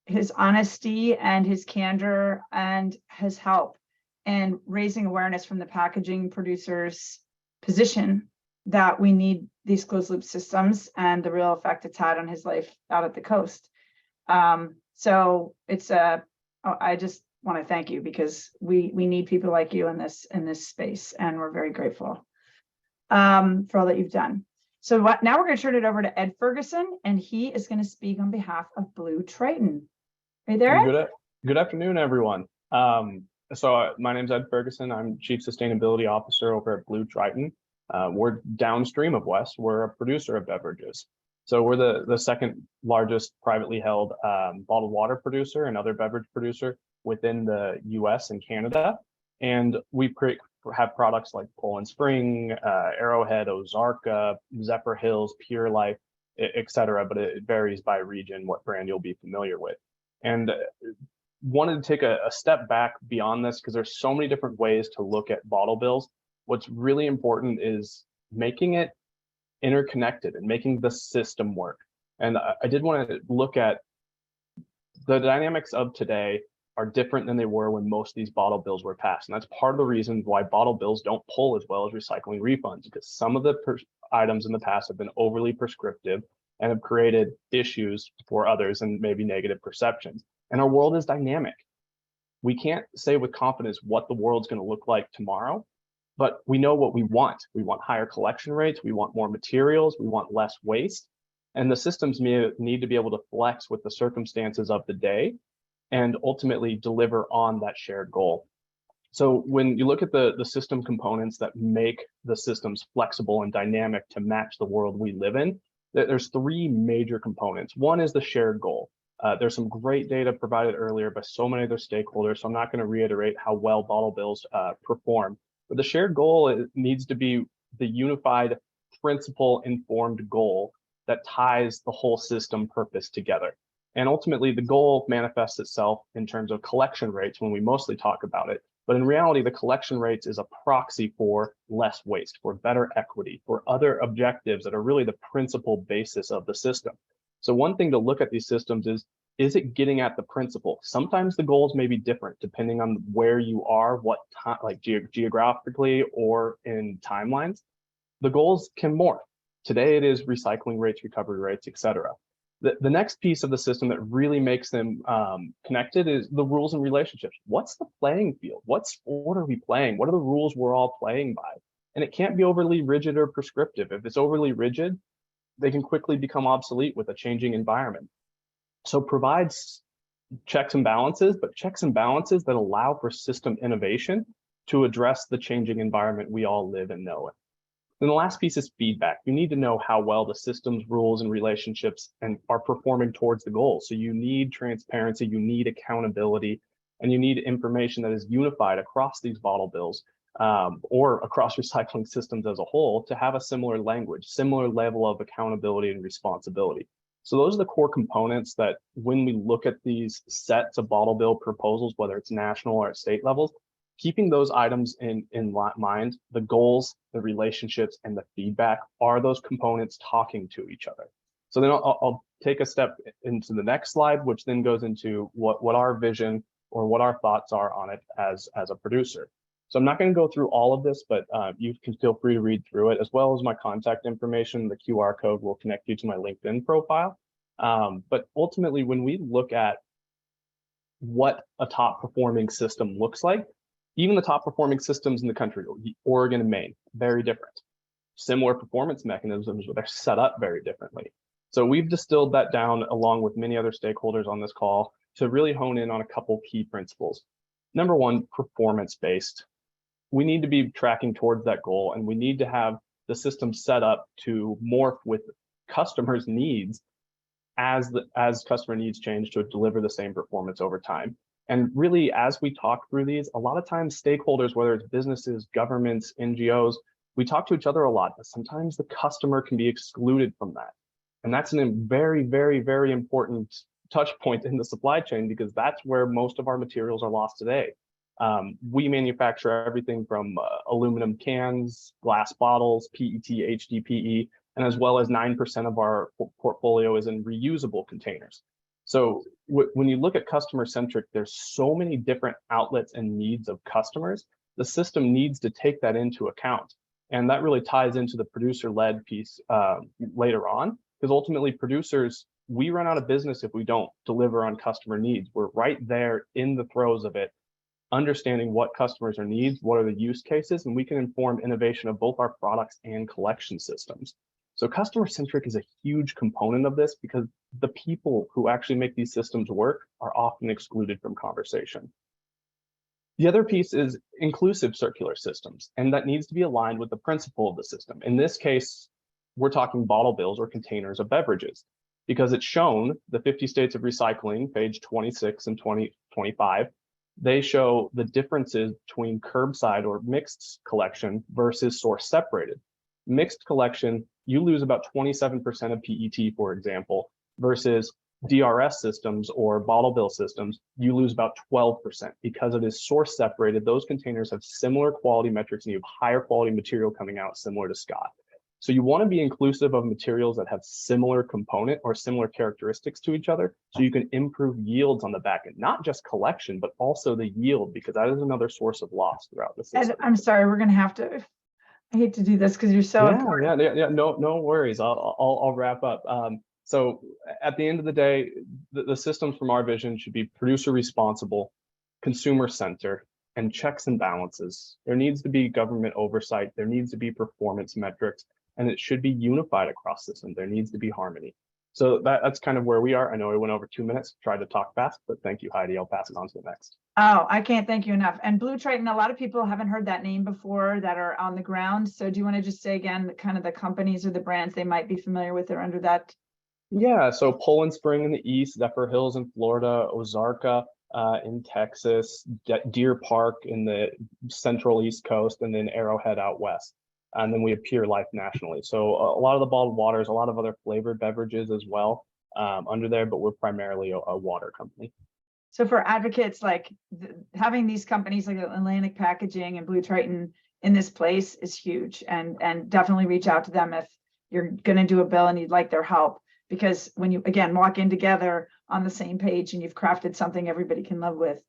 his honesty and his candor and his help and raising awareness from the packaging producers' position that we need these closed loop systems and the real effect it's had on his life out at the coast. So it's I just want to thank you, because we need people like you in this space, and we're very grateful for all that you've done. So now we're going to turn it over to Ed Ferguson, and he is going to speak on behalf of Blue Triton. Are you there, Ed? Good afternoon, everyone. So my name's Ed Ferguson. I'm Chief Sustainability Officer over at Blue Triton. We're downstream of West. We're a producer of beverages. So we're the second largest privately held bottled water producer and other beverage producer within the US and Canada. And we have products like Poland Spring, Arrowhead, Ozarka, Zephyr Hills, Pure Life, et cetera, but it varies by region what brand you'll be familiar with. And wanted to take a step back beyond this, because there's so many different ways to look at bottle bills. What's really important is making it interconnected and making the system work. And I did want to look at the dynamics of today are different than they were when most of these bottle bills were passed. And that's part of the reason why bottle bills don't pull as well as recycling refunds, because some of the items in the past have been overly prescriptive and have created issues for others and maybe negative perceptions. And our world is dynamic. We can't say with confidence what the world's going to look like tomorrow, but we know what we want. We want higher collection rates. We want more materials. We want less waste. And the systems need to be able to flex with the circumstances of the day and ultimately deliver on that shared goal. So when you look at the system components that make the systems flexible and dynamic to match the world we live in, there's three major components. One is the shared goal. There's some great data provided earlier by so many other stakeholders, so I'm not going to reiterate how well bottle bills perform. But the shared goal needs to be the unified, principle-informed goal that ties the whole system purpose together. And ultimately, the goal manifests itself in terms of collection rates when we mostly talk about it. But in reality, the collection rates is a proxy for less waste, for better equity, for other objectives that are really the principal basis of the system. So one thing to look at these systems is it getting at the principle? Sometimes the goals may be different depending on where you are, what time, like geographically or in timelines. The goals can morph. Today it is recycling rates, recovery rates, et cetera. The next piece of the system that really makes them connected is the rules and relationships. What's the playing field? What sport are we playing? What are the rules we're all playing by? And it can't be overly rigid or prescriptive. If it's overly rigid, they can quickly become obsolete with a changing environment. So provide checks and balances, but checks and balances that allow for system innovation to address the changing environment we all live and know in. Then the last piece is feedback. You need to know how well the systems, rules, and relationships are performing towards the goal. So you need transparency, you need accountability, and you need information that is unified across these bottle bills or across recycling systems as a whole to have a similar language, similar level of accountability and responsibility. So those are the core components that when we look at these sets of bottle bill proposals, whether it's national or at state levels, keeping those items in mind, the goals, the relationships, and the feedback are those components talking to each other. So then I'll take a step into the next slide, which then goes into what our vision or what our thoughts are on it as a producer. So I'm not going to go through all of this, but you can feel free to read through it, as well as my contact information. The QR code will connect you to my LinkedIn profile. But ultimately, when we look at what a top performing system looks like, even the top performing systems in the country, Oregon and Maine, very different. Similar performance mechanisms, but they're set up very differently. So we've distilled that down along with many other stakeholders on this call to really hone in on a couple key principles. Number one, performance-based. We need to be tracking towards that goal, and we need to have the system set up to morph with customers' needs as customer needs change to deliver the same performance over time. And really, as we talk through these, a lot of times stakeholders, whether it's businesses, governments, NGOs, we talk to each other a lot, but sometimes the customer can be excluded from that. And that's a very, very, very important touch point in the supply chain, because that's where most of our materials are lost today. We manufacture everything from aluminum cans, glass bottles, PET, HDPE, and as well as 9% of our portfolio is in reusable containers. So when you look at customer centric, there's so many different outlets and needs of customers. The system needs to take that into account. And that really ties into the producer-led piece later on, because ultimately producers, we run out of business if we don't deliver on customer needs. We're right there in the throes of it, understanding what customers are needs, what are the use cases, and we can inform innovation of both our products and collection systems. So customer centric is a huge component of this, because the people who actually make these systems work are often excluded from conversation. The other piece is inclusive circular systems, and that needs to be aligned with the principle of the system. In this case, we're talking bottle bills or containers of beverages, because it's shown the 50 states of recycling, page 26 and 25, they show the differences between curbside or mixed collection versus source separated. Mixed collection, you lose about 27% of PET, for example, versus DRS systems or bottle bill systems, you lose about 12% because it is source separated. Those containers have similar quality metrics and you have higher quality material coming out, similar to Scott. So you want to be inclusive of materials that have similar component or similar characteristics to each other, so you can improve yields on the back end, not just collection, but also the yield, because that is another source of loss throughout the system. And I'm sorry, we're going to have to, I hate to do this because you're so important. Yeah, no worries. I'll wrap up. So at the end of the day, the systems from our vision should be producer responsible, consumer center, and checks and balances. There needs to be government oversight. There needs to be performance metrics, and it should be unified across systems. There needs to be harmony. So that's kind of where we are. I know I went over 2 minutes, tried to talk fast, but thank you, Heidi. I'll pass it on to the next. Oh, I can't thank you enough. And BlueTriton, a lot of people haven't heard that name before that are on the ground. So do you want to just say again, kind of the companies or the brands they might be familiar with or under that? Yeah, so Poland Spring in the east, Zephyr Hills in Florida, Ozarka in Texas, Deer Park in the central East Coast, and then Arrowhead out west. And then we have Pure Life nationally. So a lot of the bottled waters, a lot of other flavored beverages as well under there, but we're primarily a water company. So for advocates, like having these companies like Atlantic Packaging and BlueTriton in this place is huge, and definitely reach out to them if you're going to do a bill and you'd like their help. Because when you, again, walk in together on the same page and you've crafted something everybody can live with,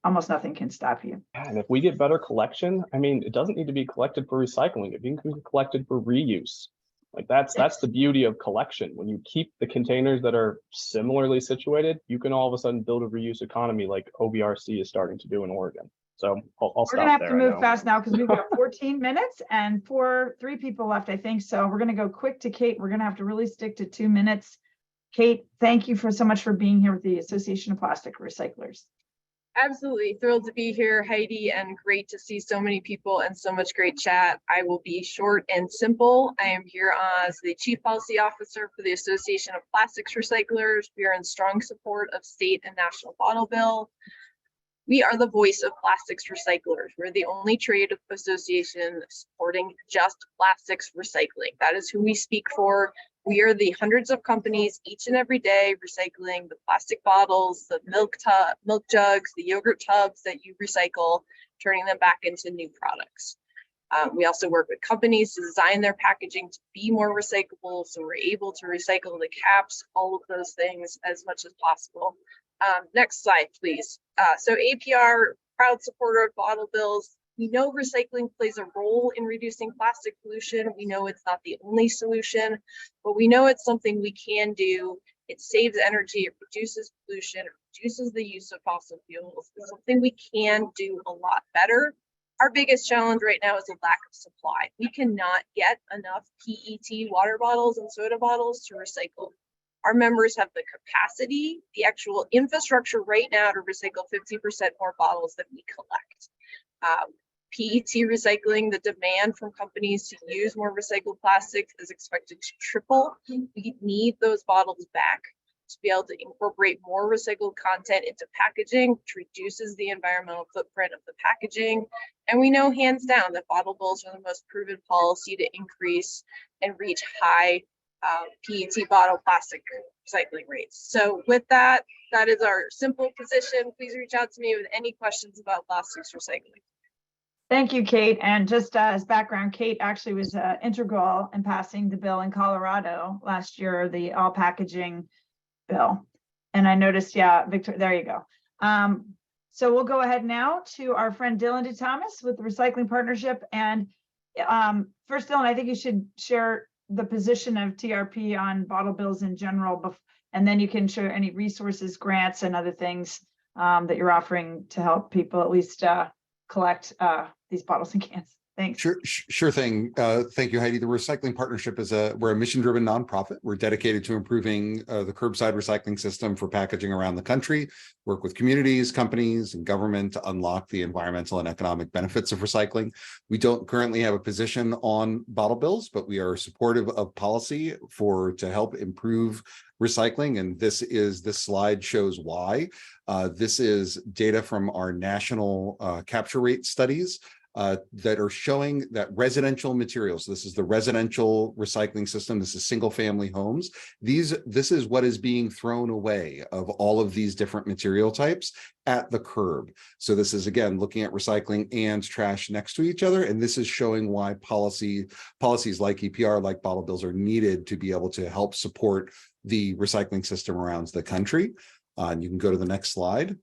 almost nothing can stop you. And if we get better collection, I mean, it doesn't need to be collected for recycling. It can be collected for reuse. Like that's the beauty of collection. When you keep the containers that are similarly situated, you can all of a sudden build a reuse economy like OBRC is starting to do in Oregon. So I'll stop there. We're gonna have to move fast now because we've got 14 minutes and three people left, I think. So we're gonna go quick to Kate. We're gonna have to really stick to 2 minutes. Kate, thank you so much for being here with the Association of Plastic Recyclers. Absolutely thrilled to be here, Heidi, and great to see so many people and so much great chat. I will be short and simple. I am here as the Chief Policy Officer for the Association of Plastics Recyclers. We are in strong support of state and national bottle bill. We are the voice of plastics recyclers. We're the only trade association supporting just plastics recycling. That is who we speak for. We are the hundreds of companies each and every day recycling the plastic bottles, the milk jugs, the yogurt tubs that you recycle, turning them back into new products. We also work with companies to design their packaging to be more recyclable, so we're able to recycle the caps, all of those things as much as possible. Next slide, please. So APR, proud supporter of bottle bills. We know recycling plays a role in reducing plastic pollution. We know it's not the only solution, but we know it's something we can do. It saves energy, it reduces pollution, it reduces the use of fossil fuels. It's something we can do a lot better. Our biggest challenge right now is a lack of supply. We cannot get enough PET water bottles and soda bottles to recycle. Our members have the capacity, the actual infrastructure right now to recycle 50% more bottles than we collect. PET recycling, the demand from companies to use more recycled plastics is expected to triple. We need those bottles back to be able to incorporate more recycled content into packaging, which reduces the environmental footprint of the packaging. And we know hands down that bottle bills are the most proven policy to increase and reach high PET bottle plastic recycling rates. So with that, that is our simple position. Please reach out to me with any questions about plastics recycling. Thank you, Kate. And just as background, Kate actually was integral in passing the bill in Colorado last year, the all packaging bill. And I noticed, yeah, Victor, there you go. So we'll go ahead now to our friend Dylan DeThomas with the Recycling Partnership. And first, Dylan, I think you should share the position of TRP on bottle bills in general, and then you can share any resources, grants, and other things that you're offering to help people at least collect these bottles and cans. Thanks. Sure thing. Thank you, Heidi. The Recycling Partnership we're a mission-driven nonprofit. We're dedicated to improving the curbside recycling system for packaging around the country, work with communities, companies, and government to unlock the environmental and economic benefits of recycling. We don't currently have a position on bottle bills, but we are supportive of policy to help improve recycling. And this slide shows why. This is data from our national capture rate studies that are showing that residential materials, this is the residential recycling system, this is single family homes, this is what is being thrown away of all of these different material types at the curb. So this is, again, looking at recycling and trash next to each other, and this is showing why policies like EPR, like bottle bills, are needed to be able to help support the recycling system around the country. And you can go to the next slide.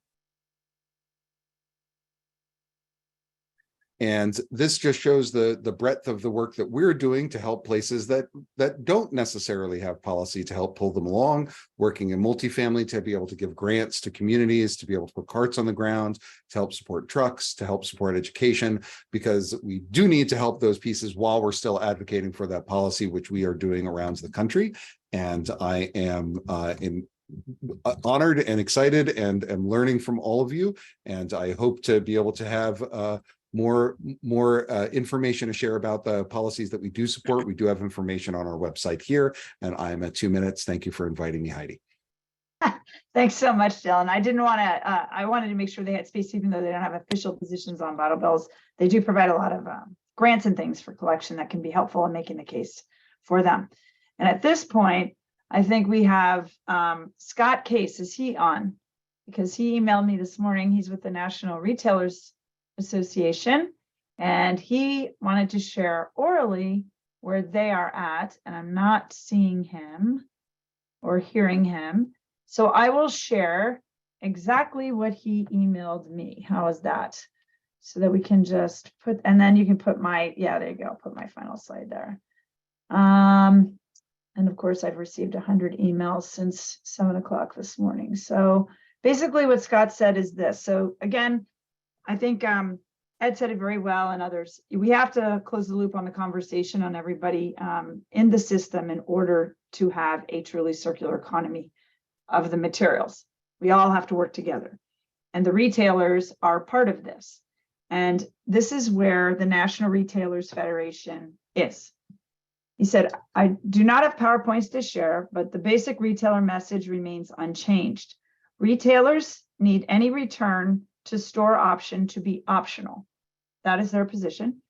And this just shows the breadth of the work that we're doing to help places that don't necessarily have policy to help pull them along, working in multifamily to be able to give grants to communities, to be able to put carts on the ground, to help support trucks, to help support education, because we do need to help those pieces while we're still advocating for that policy, which we are doing around the country. And I am honored and excited and am learning from all of you. And I hope to be able to have more information to share about the policies that we do support. We do have information on our website here, and I'm at 2 minutes. Thank you for inviting me, Heidi. Thanks so much, Dylan. I didn't want to, I wanted to make sure they had space, even though they don't have official positions on bottle bills. They do provide a lot of grants and things for collection that can be helpful in making the case for them. And at this point, I think we have Scott Case. Is he on? Because he emailed me this morning. He's with the National Retailers Association, and he wanted to share orally where they are at, and I'm not seeing him or hearing him. So I will share exactly what he emailed me. How is that? So that we can just put, and then you can put my, yeah, there you go, put my final slide there. And of course, I've received 100 emails since 7 o'clock this morning. So basically what Scott said is this. So again, I think Ed said it very well, and others. We have to close the loop on the conversation on everybody in the system in order to have a truly circular economy of the materials. We all have to work together. And the retailers are part of this. And this is where the National Retailers Federation is. He said, I do not have PowerPoints to share, but the basic retailer message remains unchanged. Retailers need any return to store option to be optional. That is their position.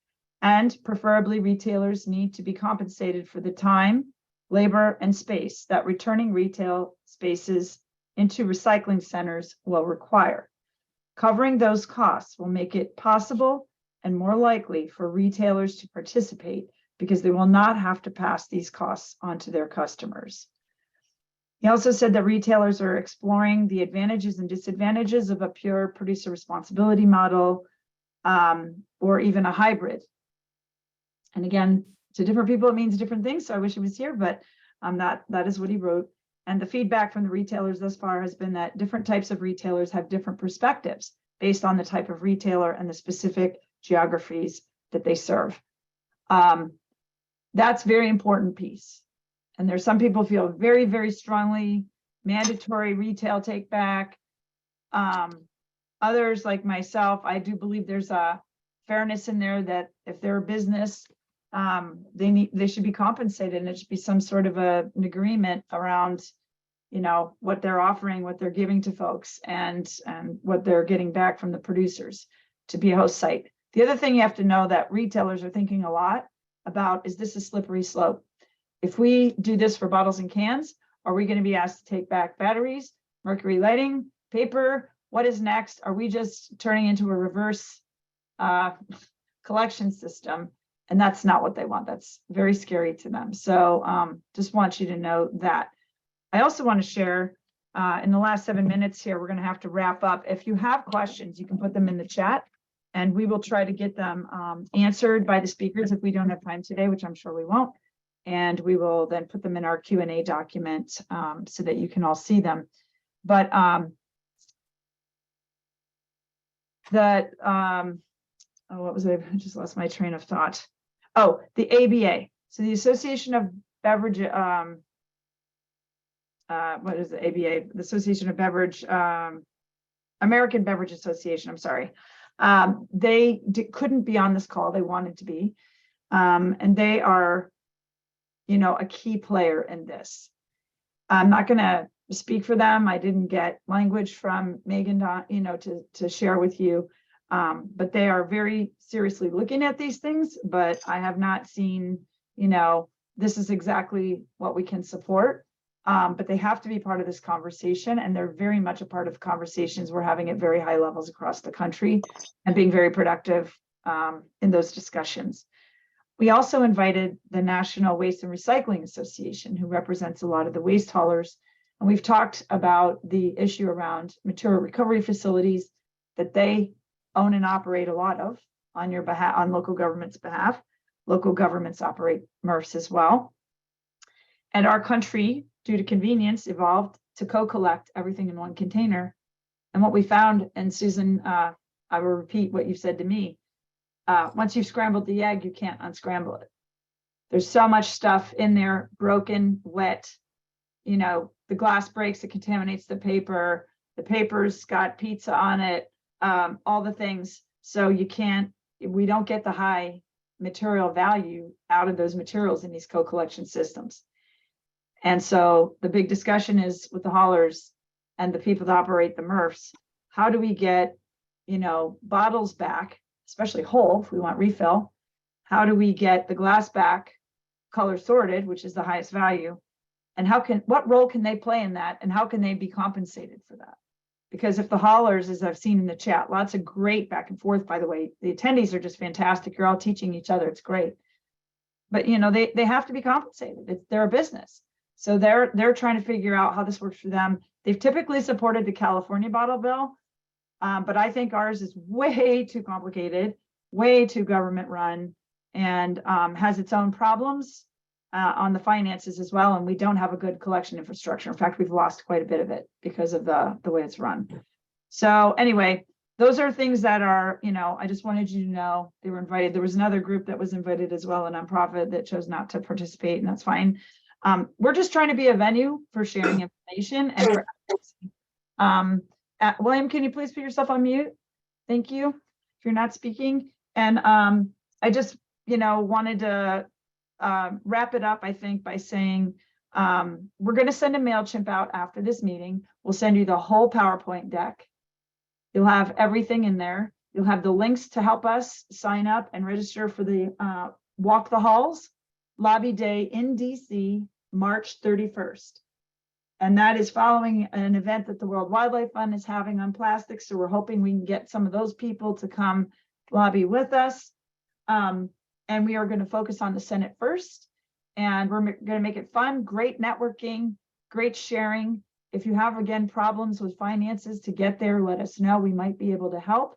And preferably retailers need to be compensated for the time, labor, and space that returning retail spaces into recycling centers will require. Covering those costs will make it possible and more likely for retailers to participate because they will not have to pass these costs on to their customers. He also said that retailers are exploring the advantages and disadvantages of a pure producer responsibility model, or even a hybrid. And again, to different people, it means different things. So I wish he was here, but that is what he wrote. And the feedback from the retailers thus far has been that different types of retailers have different perspectives based on the type of retailer and the specific geographies that they serve. That's a very important piece. And there's some people feel very, very strongly mandatory retail take back. Others like myself, I do believe there's a fairness in there that if they're a business, they should be compensated, and it should be some sort of an agreement around, you know, what they're offering, what they're giving to folks, and what they're getting back from the producers to be a host site. The other thing you have to know that retailers are thinking a lot about is this a slippery slope? If we do this for bottles and cans, are we going to be asked to take back batteries, mercury lighting, paper? What is next? Are we just turning into a reverse collection system? And that's not what they want. That's very scary to them. So just want you to know that. I also want to share in the last 7 minutes here, we're going to have to wrap up. If you have questions, you can put them in the chat and we will try to get them answered by the speakers if we don't have time today, which I'm sure we won't. And we will then put them in our Q&A document so that you can all see them. But what was it? I just lost my train of thought. Oh, the ABA. So the Association of Beverage, what is the ABA? The Association of Beverage, American Beverage Association, I'm sorry. They couldn't be on this call. They wanted to be. And they are, you know, a key player in this. I'm not going to speak for them. I didn't get language from Megan, you know, to share with you. But they are very seriously looking at these things, but I have not seen, you know, this is exactly what we can support. But they have to be part of this conversation, and they're very much a part of conversations we're having at very high levels across the country and being very productive in those discussions. We also invited the National Waste and Recycling Association, who represents a lot of the waste haulers. And we've talked about the issue around material recovery facilities that they own and operate a lot of on your behalf, on local government's behalf. Local governments operate MRFs as well. And our country, due to convenience, evolved to co-collect everything in one container. And what we found, and Susan, I will repeat what you said to me, once you've scrambled the egg, you can't unscramble it. There's so much stuff in there, broken, wet, you know, the glass breaks, it contaminates the paper's got pizza on it, all the things. So we don't get the high material value out of those materials in these co-collection systems. And so the big discussion is with the haulers and the people that operate the MRFs, how do we get, you know, bottles back, especially whole if we want refill? How do we get the glass back color sorted, which is the highest value? And what role can they play in that? And how can they be compensated for that? Because if the haulers, as I've seen in the chat, lots of great back and forth, by the way, the attendees are just fantastic. You're all teaching each other. It's great. But, you know, they have to be compensated. They're a business. So they're trying to figure out how this works for them. They've typically supported the California bottle bill, but I think ours is way too complicated, way too government run, and has its own problems on the finances as well. And we don't have a good collection infrastructure. In fact, we've lost quite a bit of it because of the way it's run. So anyway, those are things that are, I just wanted you to know they were invited. There was another group that was invited as well, a nonprofit that chose not to participate, and that's fine. We're just trying to be a venue for sharing information and for William, can you please put yourself on mute? Thank you. If you're not speaking. And I just, wanted to wrap it up, I think, by saying we're going to send a MailChimp out after this meeting. We'll send you the whole PowerPoint deck. You'll have everything in there. You'll have the links to help us sign up and register for the Walk the Halls Lobby Day in DC, March 31st. And that is following an event that the World Wildlife Fund is having on plastics. So we're hoping we can get some of those people to come lobby with us. And we are going to focus on the Senate first. And we're going to make it fun, great networking, great sharing. If you have, again, problems with finances to get there, let us know. We might be able to help.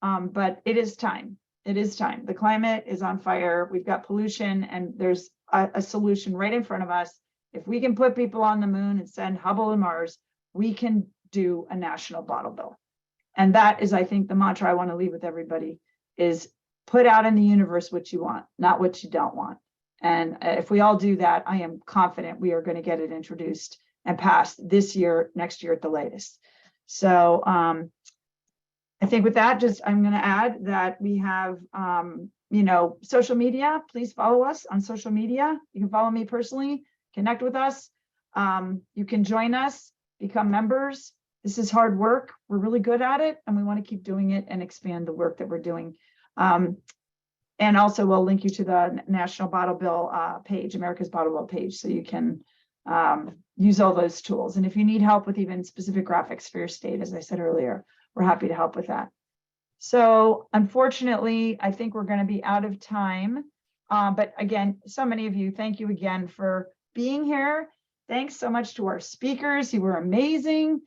But it is time. It is time. The climate is on fire. We've got pollution, and there's a solution right in front of us. If we can put people on the moon and send Hubble and Mars, we can do a national bottle bill. And that is, I think, the mantra I want to leave with everybody is put out in the universe what you want, not what you don't want. And if we all do that, I am confident we are going to get it introduced and passed this year, next year at the latest. So I think with that, I'm going to add that we have, social media. Please follow us on social media. You can follow me personally, connect with us. You can join us, become members. This is hard work. We're really good at it, and we want to keep doing it and expand the work that we're doing. And also we'll link you to the National Bottle Bill page, America's Bottle Bill page, so you can use all those tools. And if you need help with even specific graphics for your state, as I said earlier, we're happy to help with that. So unfortunately, I think we're going to be out of time. But again, so many of you, thank you again for being here. Thanks so much to our speakers. You were amazing.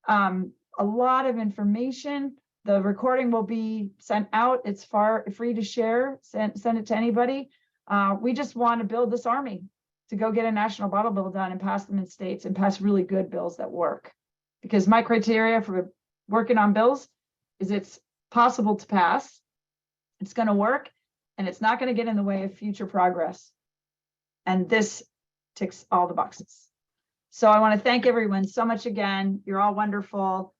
A lot of information. The recording will be sent out. It's free to share. Send it to anybody. We just want to build this army to go get a national bottle bill done and pass them in states and pass really good bills that work. Because my criteria for working on bills is it's possible to pass, it's going to work, and it's not going to get in the way of future progress. And this ticks all the boxes. So I want to thank everyone so much again. You're all wonderful.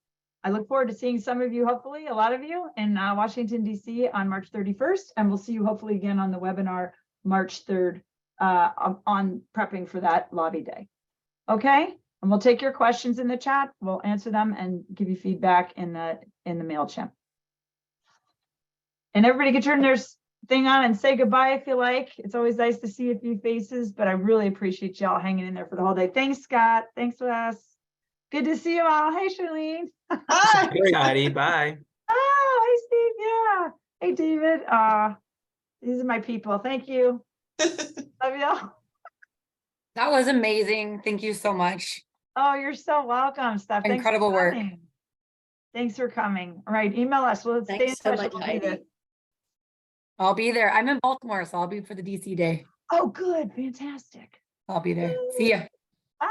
I look forward to seeing some of you, hopefully a lot of you, in Washington, D.C. on March 31st. And we'll see you hopefully again on the webinar March 3rd on prepping for that lobby day. Okay, and we'll take your questions in the chat. We'll answer them and give you feedback in the MailChimp. And everybody can turn their thing on and say goodbye if you like. It's always nice to see a few faces, but I really appreciate y'all hanging in there for the whole day. Thanks, Scott. Thanks, Wes. Good to see you all. Hey, Charlene. Hi, Scotty. Bye. Oh, hey, Steve. Yeah. Hey, David. These are my people. Thank you. Love y'all. That was amazing. Thank you so much. Oh, you're so welcome, Steph. Incredible work. Thanks for coming. All right, email us. We'll stay in touch. I'll be there. I'm in Baltimore, so I'll be for the DC day. Oh, good. Fantastic. I'll be there. See ya.